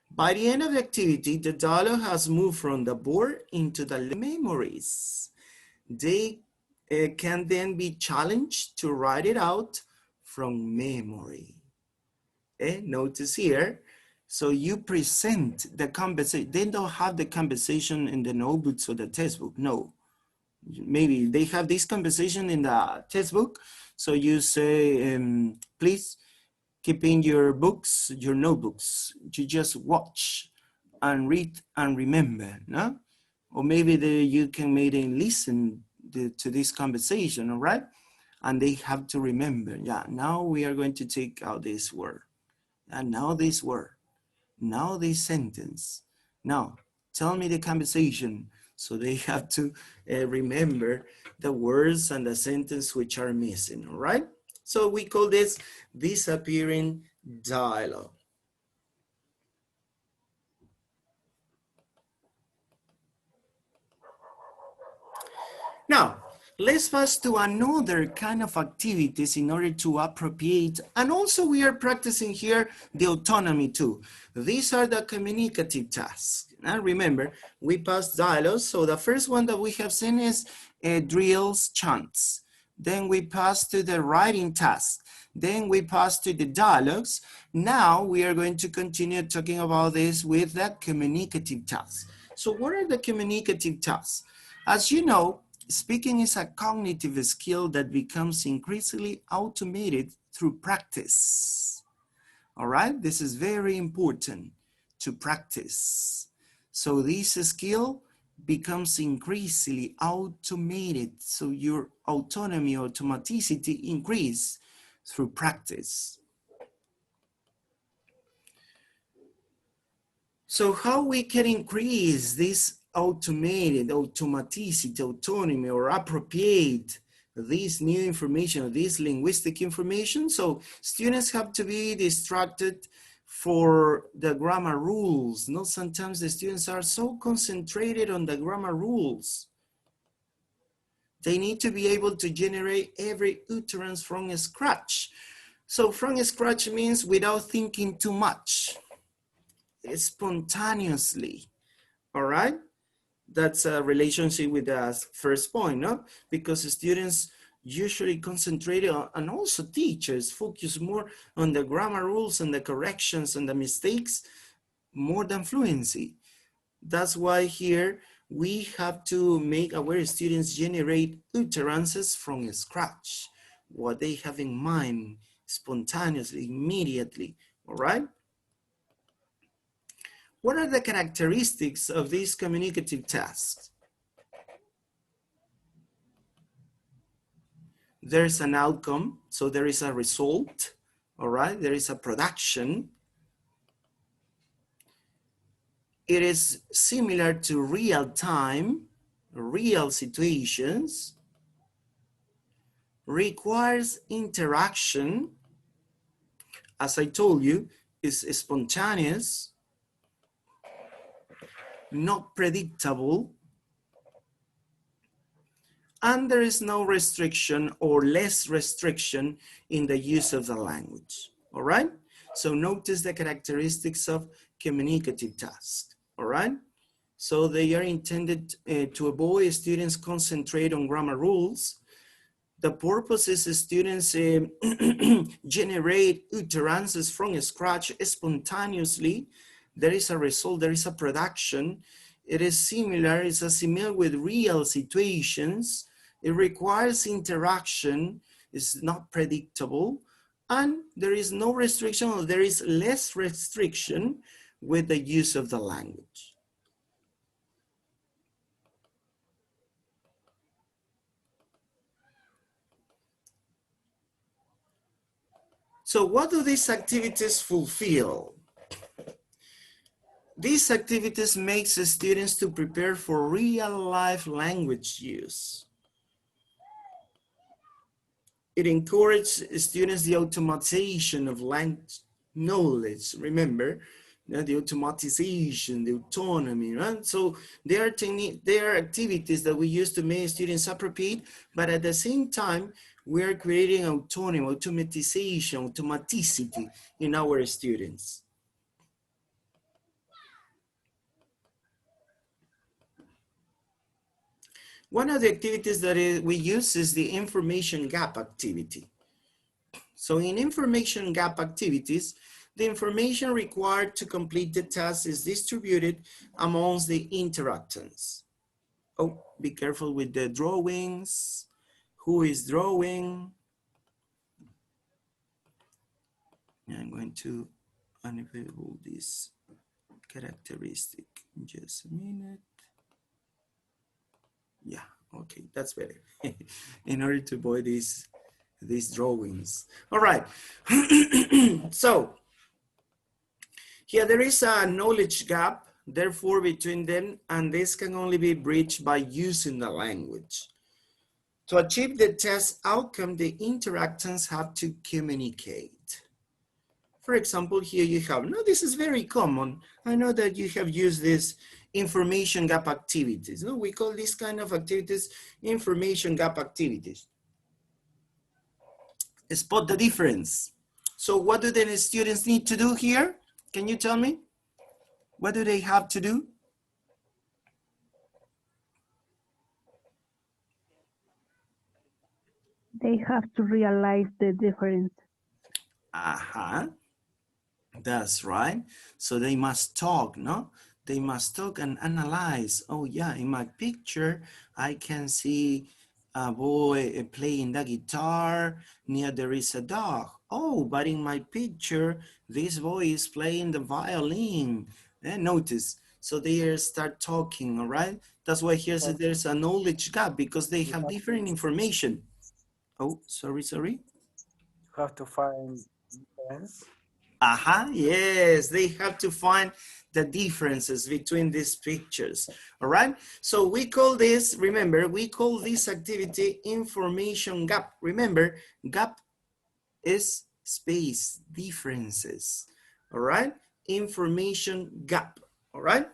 By the end of the activity, the dialogue has moved from the board into the memories. They can then be challenged to write it out from memory. Notice here, so you present the conversation. They don't have the conversation in the notebooks or the textbook, no. Maybe they have this conversation in the textbook, so you say, please, keep in your books, your notebooks. You just watch and read and remember, no? Or maybe you can maybe listen to this conversation, all right? And they have to remember, yeah, now we are going to take out this word. And now this word, now this sentence. Now, tell me the conversation. So they have to remember the words and the sentence which are missing, all right? So we call this disappearing dialogue. Now, let's pass to another kind of activities in order to appropriate, and also we are practicing here the autonomy too. These are the communicative tasks. Now remember, we passed dialogue, so the first one that we have seen is drills, chants. Then we pass to the writing task. Then we pass to the dialogues. Now we are going to continue talking about this with the communicative tasks. So what are the communicative tasks? As you know, speaking is a cognitive skill that becomes increasingly automated through practice. All right, this is very important to practice. So this skill becomes increasingly automated. So your autonomy, automaticity increase through practice. So how we can increase this automated, automaticity, autonomy, or appropriate this new information, this linguistic information? So students have to be distracted for the grammar rules. No, sometimes the students are so concentrated on the grammar rules. They need to be able to generate every utterance from scratch. So from scratch means without thinking too much, spontaneously, all right? That's a relationship with the first point, no? Because students usually concentrate on, and also teachers focus more on the grammar rules and the corrections and the mistakes more than fluency. That's why here we have to make our students generate utterances from scratch, what they have in mind spontaneously, immediately, all right? What are the characteristics of these communicative tasks? There's an outcome, so there is a result, all right? There is a production. It is similar to real time, real situations, requires interaction. As I told you, is spontaneous, not predictable, and there is no restriction or less restriction in the use of the language, all right? So notice the characteristics of communicative tasks, all right? So they are intended to avoid students concentrate on grammar rules. The purpose is students generate utterances from scratch spontaneously. There is a result, there is a production. It is similar, it's similar with real situations. It requires interaction, it's not predictable, and there is no restriction, or there is less restriction with the use of the language. So what do these activities fulfill? These activities make students to prepare for real life language use. It encourages students the automatization of language knowledge. Remember, the automatization, the autonomy, right? So there are activities that we use to make students appropriate, but at the same time, we are creating autonomy, automatization, automaticity in our students. One of the activities that we use is the information gap activity. So in information gap activities, the information required to complete the task is distributed amongst the interactants. Oh, be careful with the drawings. Who is drawing? I'm going to enable this characteristic in just a minute. Yeah, okay, that's better. In order to avoid these drawings. All right, so here there is a knowledge gap, therefore, between them, and this can only be bridged by using the language. To achieve the test outcome, the interactants have to communicate. For example, here you have, now this is very common. I know that you have used this information gap activities. No, we call this kind of activities information gap activities. Spot the difference. So what do the students need to do here? Can you tell me? What do they have to do? They have to realize the difference. That's right. So they must talk, no? They must talk and analyze. Oh yeah, in my picture, I can see a boy playing the guitar. Near there is a dog. Oh, but in my picture, this boy is playing the violin. Notice. So they start talking, all right? That's why there's a knowledge gap because they have different information. Oh, sorry. Have to find difference. Yes, they have to find the differences between these pictures, all right? So we call this, remember, we call this activity information gap. Remember, gap is space, differences, all right? Information gap, all right?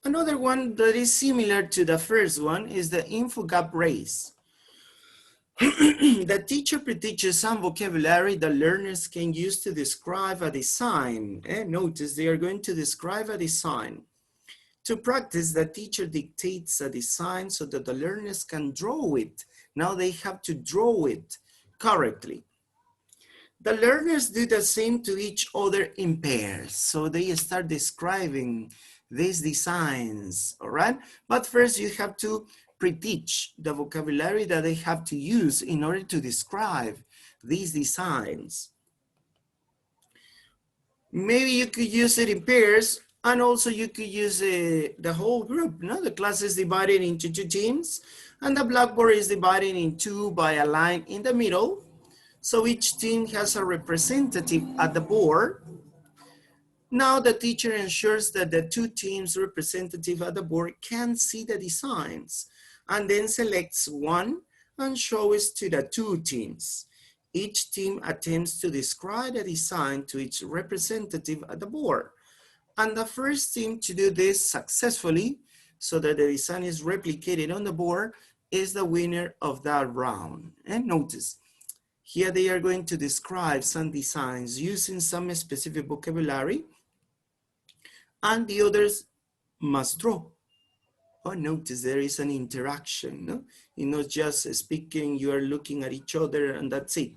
Another one that is similar to the first one is the info gap race. The teacher pre-teaches some vocabulary that learners can use to describe a design. Notice they are going to describe a design. To practice, the teacher dictates a design so that the learners can draw it. Now they have to draw it correctly. The learners do the same to each other in pairs. So they start describing these designs, all right? But first you have to pre-teach the vocabulary that they have to use in order to describe these designs. Maybe you could use it in pairs, and also you could use the whole group. No? The class is divided into 2 teams, and the blackboard is divided in 2 by a line in the middle. So each team has a representative at the board. Now the teacher ensures that the 2 teams representative at the board can see the designs, and then selects one and shows to the 2 teams. Each team attempts to describe the design to each representative at the board. And the first team to do this successfully, so that the design is replicated on the board, is the winner of that round. And notice, here they are going to describe some designs using some specific vocabulary, and the others must draw. Oh, notice there is an interaction, no? You're not just speaking, you are looking at each other and that's it.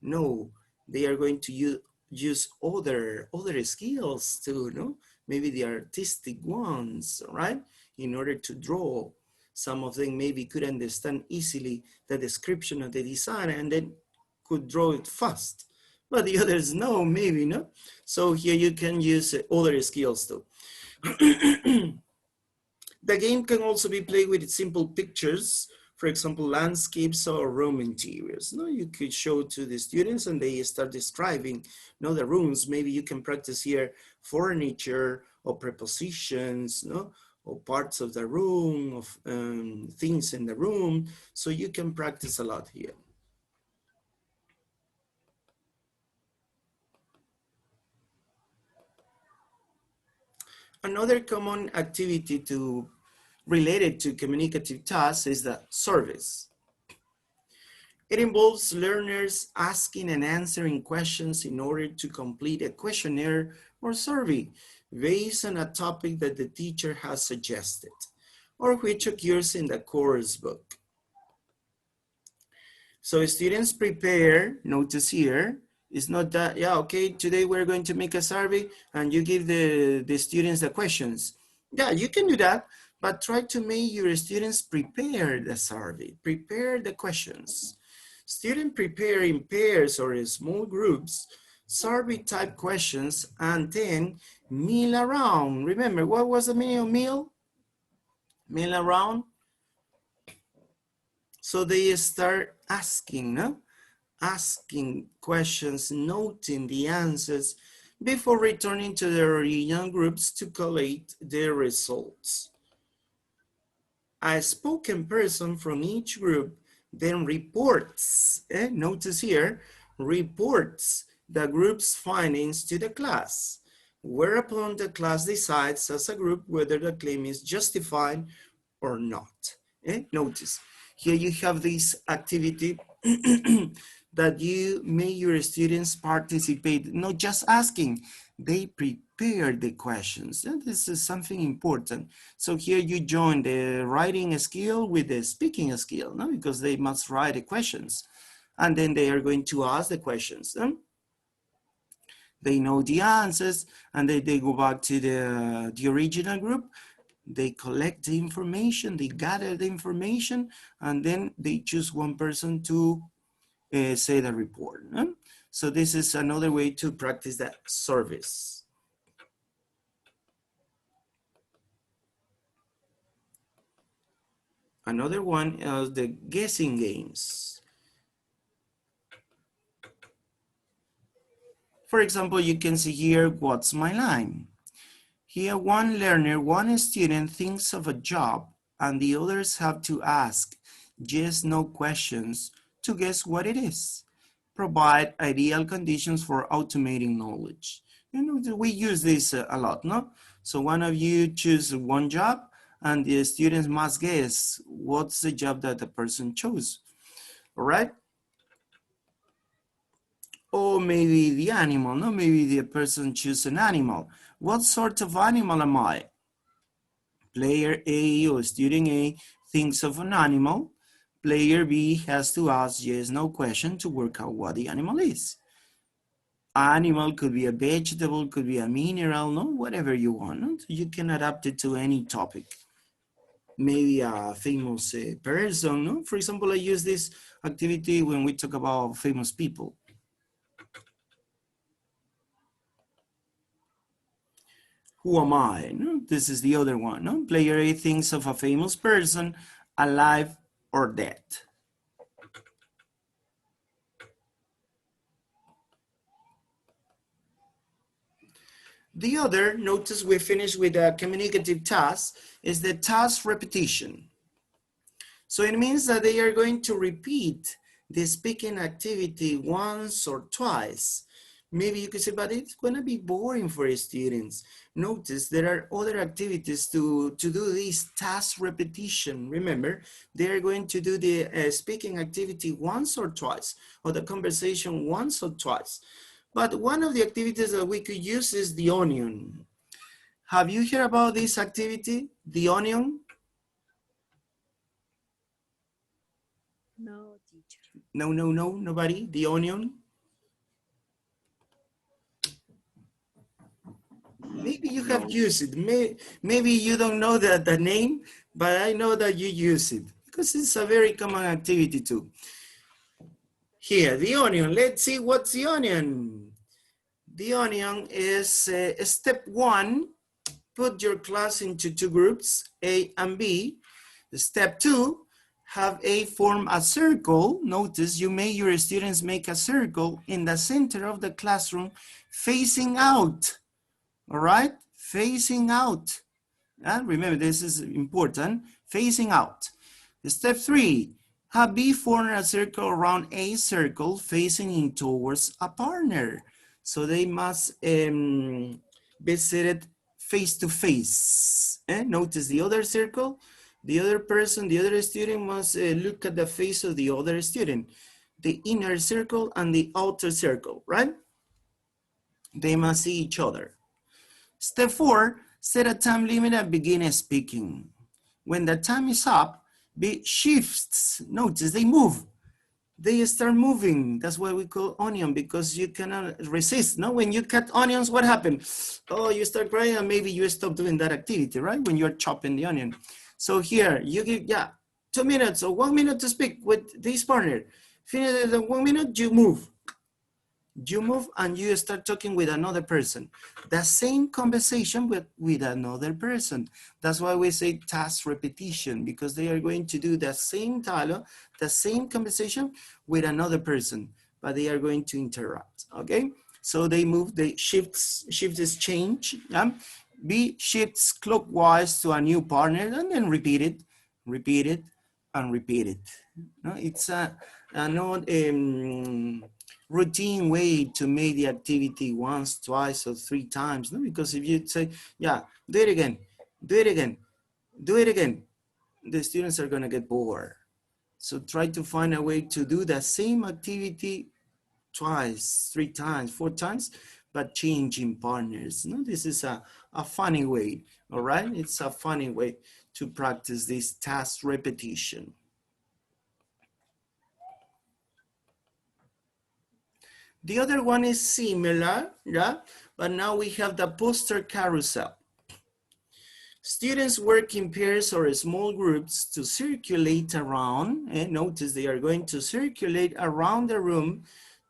No, they are going to use other skills too, no? Maybe the artistic ones, right? In order to draw. Some of them maybe could understand easily the description of the design and then could draw it fast. But the others, no, maybe, no? So here you can use other skills too. The game can also be played with simple pictures, for example, landscapes or room interiors. No, you could show to the students and they start describing, no, the rooms. Maybe you can practice here furniture or prepositions, no, or parts of the room, of things in the room. So you can practice a lot here. Another common activity related to communicative tasks is the service. It involves learners asking and answering questions in order to complete a questionnaire or survey based on a topic that the teacher has suggested or which occurs in the course book. So students prepare, notice here, it's not that, yeah, okay, today we're going to make a survey and you give the students the questions. Yeah, you can do that, but try to make your students prepare the survey, prepare the questions. Students prepare in pairs or in small groups, survey type questions, and then mill around. Remember, what was the meaning of mill? Mill around. So they start asking, no? Asking questions, noting the answers before returning to their original groups to collate their results. A spoken person from each group then reports, notice here, reports the group's findings to the class, whereupon the class decides as a group whether the claim is justified or not. Notice, here you have this activity that you make your students participate, not just asking, they prepare the questions. And this is something important. So here you join the writing skill with the speaking skill, no? Because they must write the questions. And then they are going to ask the questions. They know the answers, and then they go back to the original group. They collect the information, they gather the information, and then they choose one person to say the report. So this is another way to practice that service. Another one is the guessing games. For example, you can see here, what's my line? Here, one learner, one student thinks of a job, and the others have to ask yes, no questions to guess what it is. Provide ideal conditions for automating knowledge. You know, we use this a lot, no? So one of you choose one job, and the students must guess what's the job that the person chose, all right? Or maybe the animal, no? Maybe the person choose an animal. What sort of animal am I? Player A or student A thinks of an animal. Player B has to ask yes, no question to work out what the animal is. Animal could be a vegetable, could be a mineral, no? Whatever you want. No? You can adapt it to any topic. Maybe a famous person, no? For example, I use this activity when we talk about famous people. Who am I? No? This is the other one. No? Player A thinks of a famous person, alive or dead. The other, notice we finished with a communicative task, is the task repetition. So it means that they are going to repeat the speaking activity once or twice. Maybe you could say, but it's going to be boring for students. Notice there are other activities to do this task repetition. Remember, they're going to do the speaking activity once or twice, or the conversation once or twice. But one of the activities that we could use is the onion. Have you heard about this activity, the onion? No, teacher. No, nobody? The onion? Maybe you have used it. Maybe you don't know the name, but I know that you use it because it's a very common activity too. Here, the onion. Let's see what's the onion. The onion is step one. Put your class into two groups, A and B. Step two, have A form a circle. Notice you make your students make a circle in the center of the classroom facing out. All right, facing out. And remember, this is important, facing out. Step three, have B form a circle around A circle facing in towards a partner. So they must be seated face to face. Notice the other circle, the other person, the other student must look at the face of the other student. The inner circle and the outer circle, right? They must see each other. Step four, set a time limit and begin speaking. When the time is up, B shifts. Notice they move. They start moving. That's why we call onion, because you cannot resist. No, when you cut onions, what happens? Oh, you start crying and maybe you stop doing that activity, right? When you're chopping the onion. So here you give, 2 minutes or 1 minute to speak with this partner. Finish the 1 minute, you move. You move and you start talking with another person. The same conversation with another person. That's why we say task repetition, because they are going to do the same dialogue, the same conversation with another person, but they are going to interrupt, okay? So they move, they shifts change. B shifts clockwise to a new partner and then repeat it, and repeat it. No, it's a not routine way to make the activity once, twice, or 3 times. No, because if you say, do it again, do it again, do it again, the students are gonna get bored. So try to find a way to do the same activity twice, 3 times, 4 times, but changing partners. No, this is a funny way, all right? It's a funny way to practice this task repetition. The other one is similar, yeah, but now we have the poster carousel. Students work in pairs or small groups to circulate around, and notice they are going to circulate around the room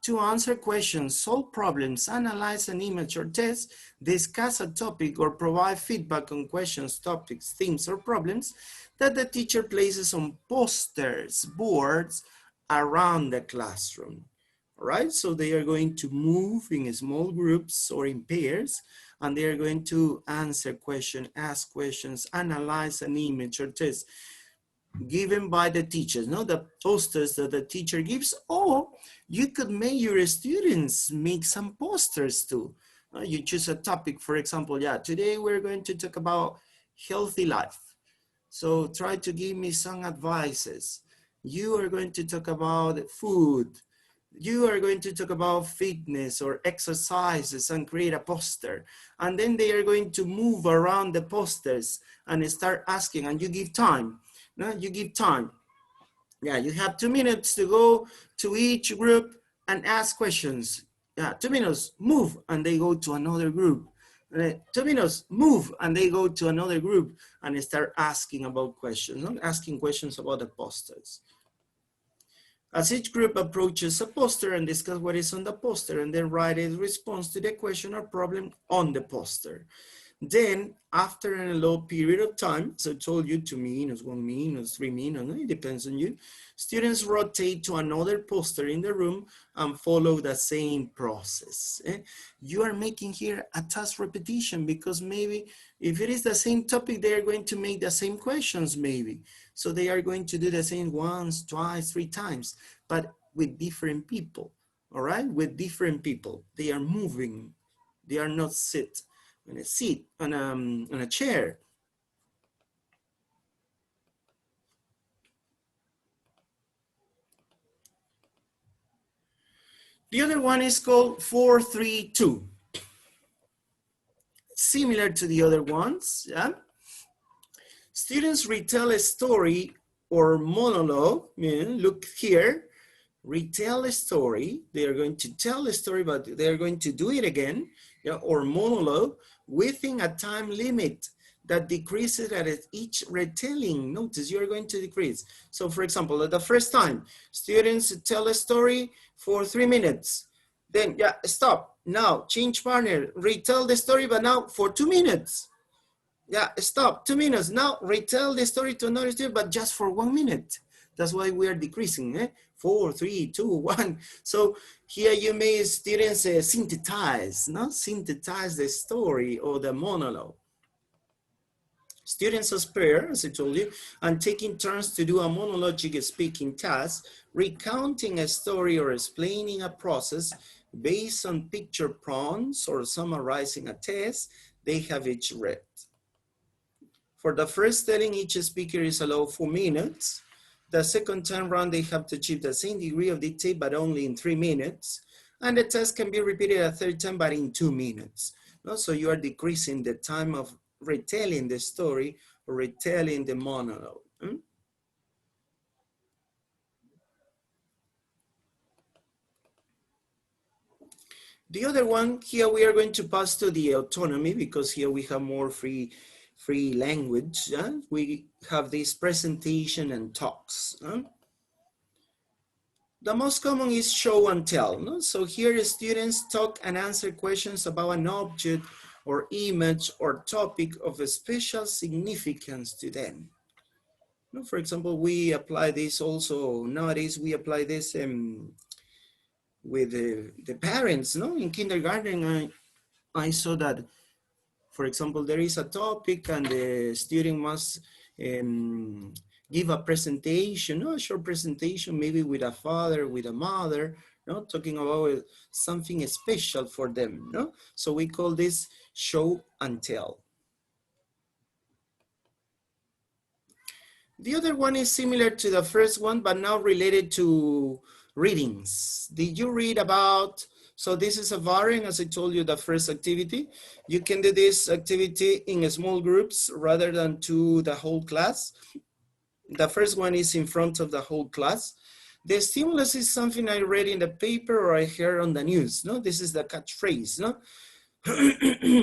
to answer questions, solve problems, analyze an image or test, discuss a topic, or provide feedback on questions, topics, themes, or problems that the teacher places on posters, boards around the classroom. All right, so they are going to move in small groups or in pairs, and they are going to answer questions, ask questions, analyze an image or test given by the teachers, no, the posters that the teacher gives, or you could make your students make some posters too. You choose a topic, for example, yeah, today we're going to talk about healthy life. So try to give me some advices. You are going to talk about food. You are going to talk about fitness or exercises and create a poster. And then they are going to move around the posters and start asking, and you give time. No, you give time. Yeah, you have 2 minutes to go to each group and ask questions. Yeah, 2 minutes, move, and they go to another group. 2 minutes, move, and they go to another group and start asking about questions, not asking questions about the posters. As each group approaches a poster and discuss what is on the poster, and then write a response to the question or problem on the poster. Then, after a low period of time, so I told you 2 minutes, 1 minute, 3 minutes, it depends on you, students rotate to another poster in the room and follow the same process. You are making here a task repetition because maybe if it is the same topic, they are going to make the same questions maybe. So they are going to do the same once, twice, 3 times, but with different people, all right? With different people. They are moving, they are not sit on a seat, on a chair. The other one is called 4-3-2. Similar to the other ones, yeah? Students retell a story or monologue, yeah, look here, retell a story. They are going to tell a story, but they are going to do it again, yeah, or monologue within a time limit that decreases at each retelling. Notice you're going to decrease. So for example, at the first time, students tell a story for 3 minutes. Then, yeah, stop. Now, change partner, retell the story, but now for 2 minutes. Yeah, stop, 2 minutes. Now, retell the story to another student, but just for 1 minute. That's why we are decreasing, 4, 3, 2, 1. So here you may students synthesize, no? Synthesize the story or the monologue. Students as pair, as I told you, and taking turns to do a monologic speaking task, recounting a story or explaining a process based on picture prompts or summarizing a test they have each read. For the first telling, each speaker is allowed 4 minutes. The second time round, they have to achieve the same degree of detail, but only in 3 minutes. And the test can be repeated a third time, but in 2 minutes. No? So you are decreasing the time of retelling the story or retelling the monologue. The other one, here we are going to pass to the autonomy because here we have more free language. Yeah? We have this presentation and talks. The most common is show and tell. No? So here students talk and answer questions about an object or image or topic of a special significance to them. No? For example, we apply this also, nowadays we apply this with the parents. No? In kindergarten, I saw that, for example, there is a topic and the student must give a presentation, no? A short presentation, maybe with a father, with a mother, no? Talking about something special for them. No? So we call this show and tell. The other one is similar to the first one, but now related to readings. Did you read about, so this is a variant, as I told you, the first activity. You can do this activity in small groups rather than to the whole class. The first one is in front of the whole class. The stimulus is something I read in the paper or I heard on the news. No, this is the catchphrase. No,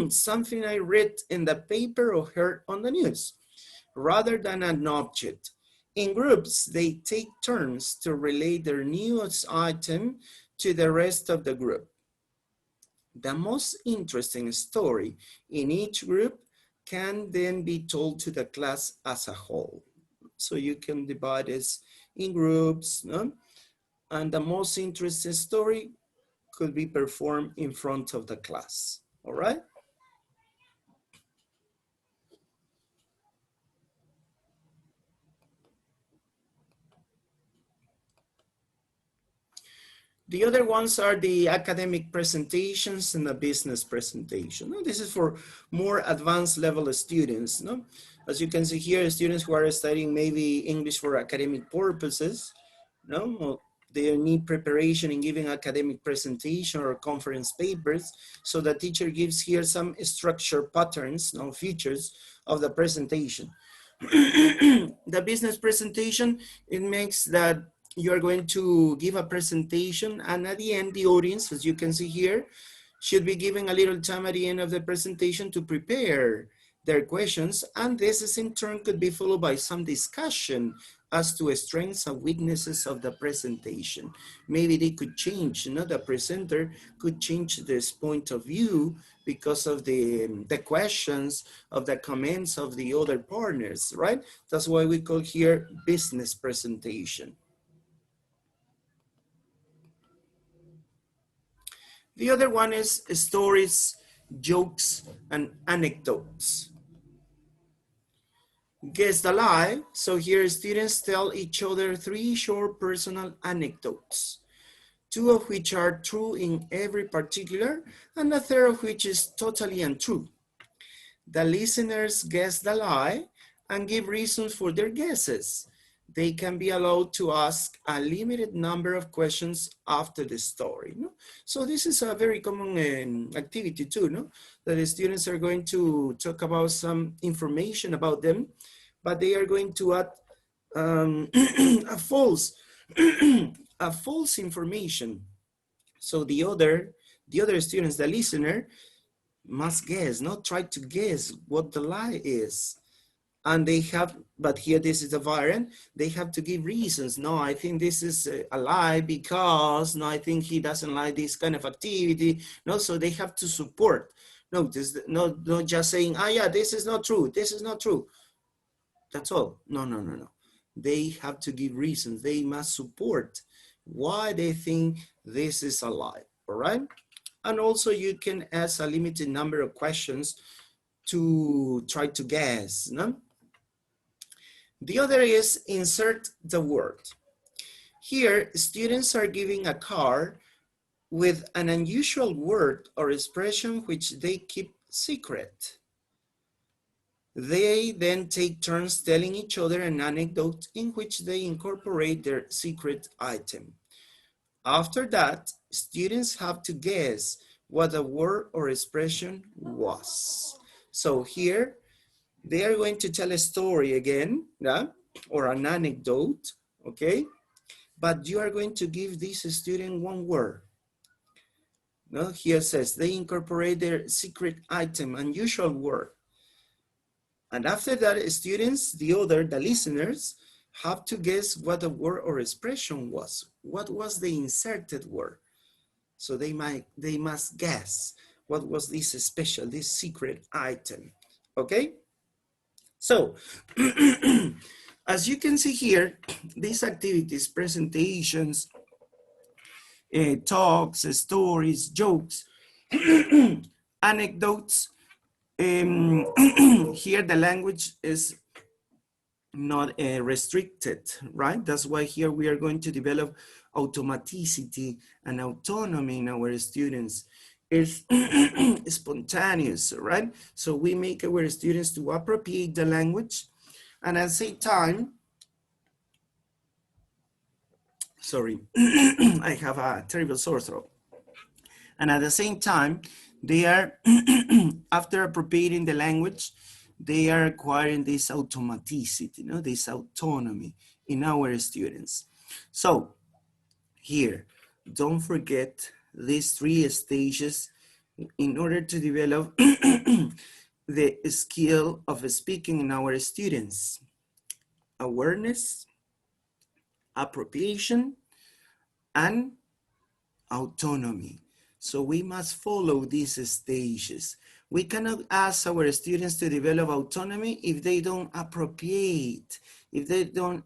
something I read in the paper or heard on the news, rather than an object. In groups, they take turns to relate their news item to the rest of the group. The most interesting story in each group can then be told to the class as a whole. So you can divide this in groups, no? And the most interesting story could be performed in front of the class, all right? The other ones are the academic presentations and the business presentation. This is for more advanced level students. No? As you can see here, students who are studying maybe English for academic purposes, no? They need preparation in giving academic presentation or conference papers. So the teacher gives here some structure patterns, no, features of the presentation. The business presentation, it makes that you are going to give a presentation, and at the end, the audience, as you can see here, should be giving a little time at the end of the presentation to prepare their questions, and this is in turn could be followed by some discussion as to strengths and weaknesses of the presentation. Maybe they could change, you know, the presenter could change this point of view because of the questions, of the comments of the other partners, right? That's why we call here business presentation. The other one is stories, jokes, and anecdotes. Guess the lie. So here students tell each other 3 short personal anecdotes, 2 of which are true in every particular, and a third of which is totally untrue. The listeners guess the lie and give reasons for their guesses. They can be allowed to ask a limited number of questions after the story. No? So this is a very common activity too, no? That the students are going to talk about some information about them, but they are going to add a false information. So the other students, the listener, must guess, not try to guess what the lie is. And they have, but here this is a variant, they have to give reasons. No, I think this is a lie because, no, I think he doesn't like this kind of activity. No, so they have to support. No, this, not just saying, ah, yeah, this is not true, this is not true. That's all. No, no, no, no. They have to give reasons. They must support why they think this is a lie, all right? And also you can ask a limited number of questions to try to guess, no? The other is insert the word. Here, students are giving a card with an unusual word or expression which they keep secret. They then take turns telling each other an anecdote in which they incorporate their secret item. After that, students have to guess what the word or expression was. So here, they are going to tell a story again, yeah? Or an anecdote, okay? But you are going to give this student one word. No, here says they incorporate their secret item, unusual word. And after that, students, the listeners, have to guess what the word or expression was. What was the inserted word? So they must guess what was this special, this secret item, okay? So, as you can see here, these activities, presentations, talks, stories, jokes, anecdotes, here the language is not restricted, right? That's why here we are going to develop automaticity and autonomy in our students. It's spontaneous, right? So we make our students to appropriate the language, and at the same time, sorry, I have a terrible sore throat. And at the same time, they are, after appropriating the language, they are acquiring this automaticity, this autonomy in our students. So here, don't forget these 3 stages in order to develop the skill of speaking in our students: awareness, appropriation, and autonomy. So we must follow these stages. We cannot ask our students to develop autonomy if they don't appropriate, if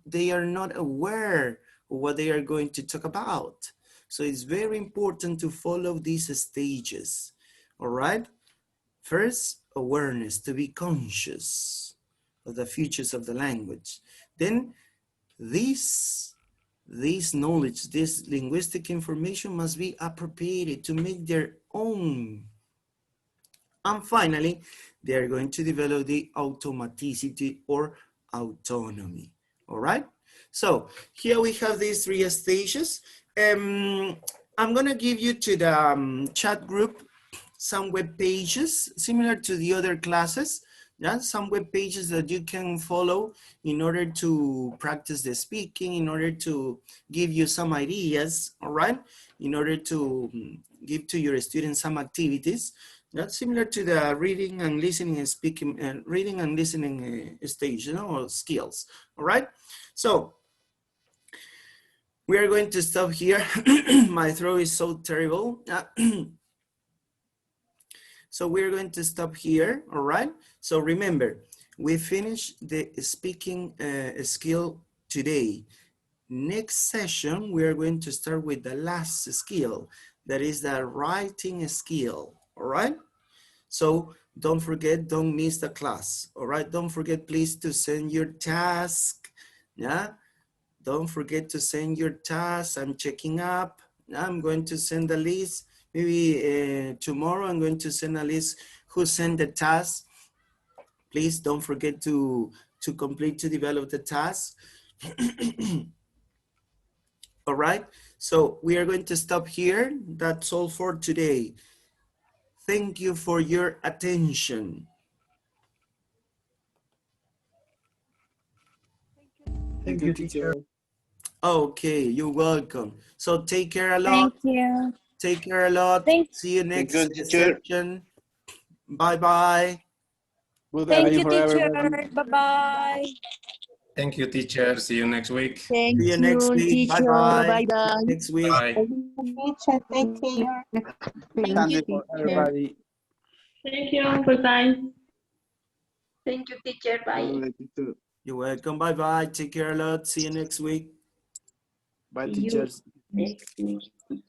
they are not aware of what they are going to talk about. So it's very important to follow these stages, all right? First, awareness, to be conscious of the features of the language. Then this knowledge, this linguistic information must be appropriated to make their own. And finally, they are going to develop the automaticity or autonomy, all right? So here we have these 3 stages. I'm gonna give you to the chat group some web pages similar to the other classes. Yeah, some web pages that you can follow in order to practice the speaking, in order to give you some ideas, all right? In order to give to your students some activities. That's similar to the reading and listening and speaking, reading and listening stage, or skills, all right? So we are going to stop here. My throat is so terrible. So we're going to stop here, all right? So remember, we finished the speaking skill today. Next session, we are going to start with the last skill, that is the writing skill, all right? So don't forget, don't miss the class, all right? Don't forget, please, to send your task, yeah? Don't forget to send your task. I'm checking up. I'm going to send a list. Maybe tomorrow I'm going to send a list who sent the task. Please don't forget to complete, to develop the task. All right, so we are going to stop here. That's all for today. Thank you for your attention. Thank you, teacher. Okay, you're welcome. So take care a lot. Thank you. Take care a lot. Thank- See you next you, teacher. session. Bye-bye. Good Thank evening you, for teacher. everybody. Bye-bye. Thank you, teacher. See you next week. Thank See you next you, week. teacher. Bye-bye. Bye-bye. Next week. Bye. Teacher, thank you. Sunday for everybody. Thank you. Goodbye. Thank you, teacher. Bye. You're welcome. Bye-bye. Take care a lot. See you next week. Bye, See you teachers. next week.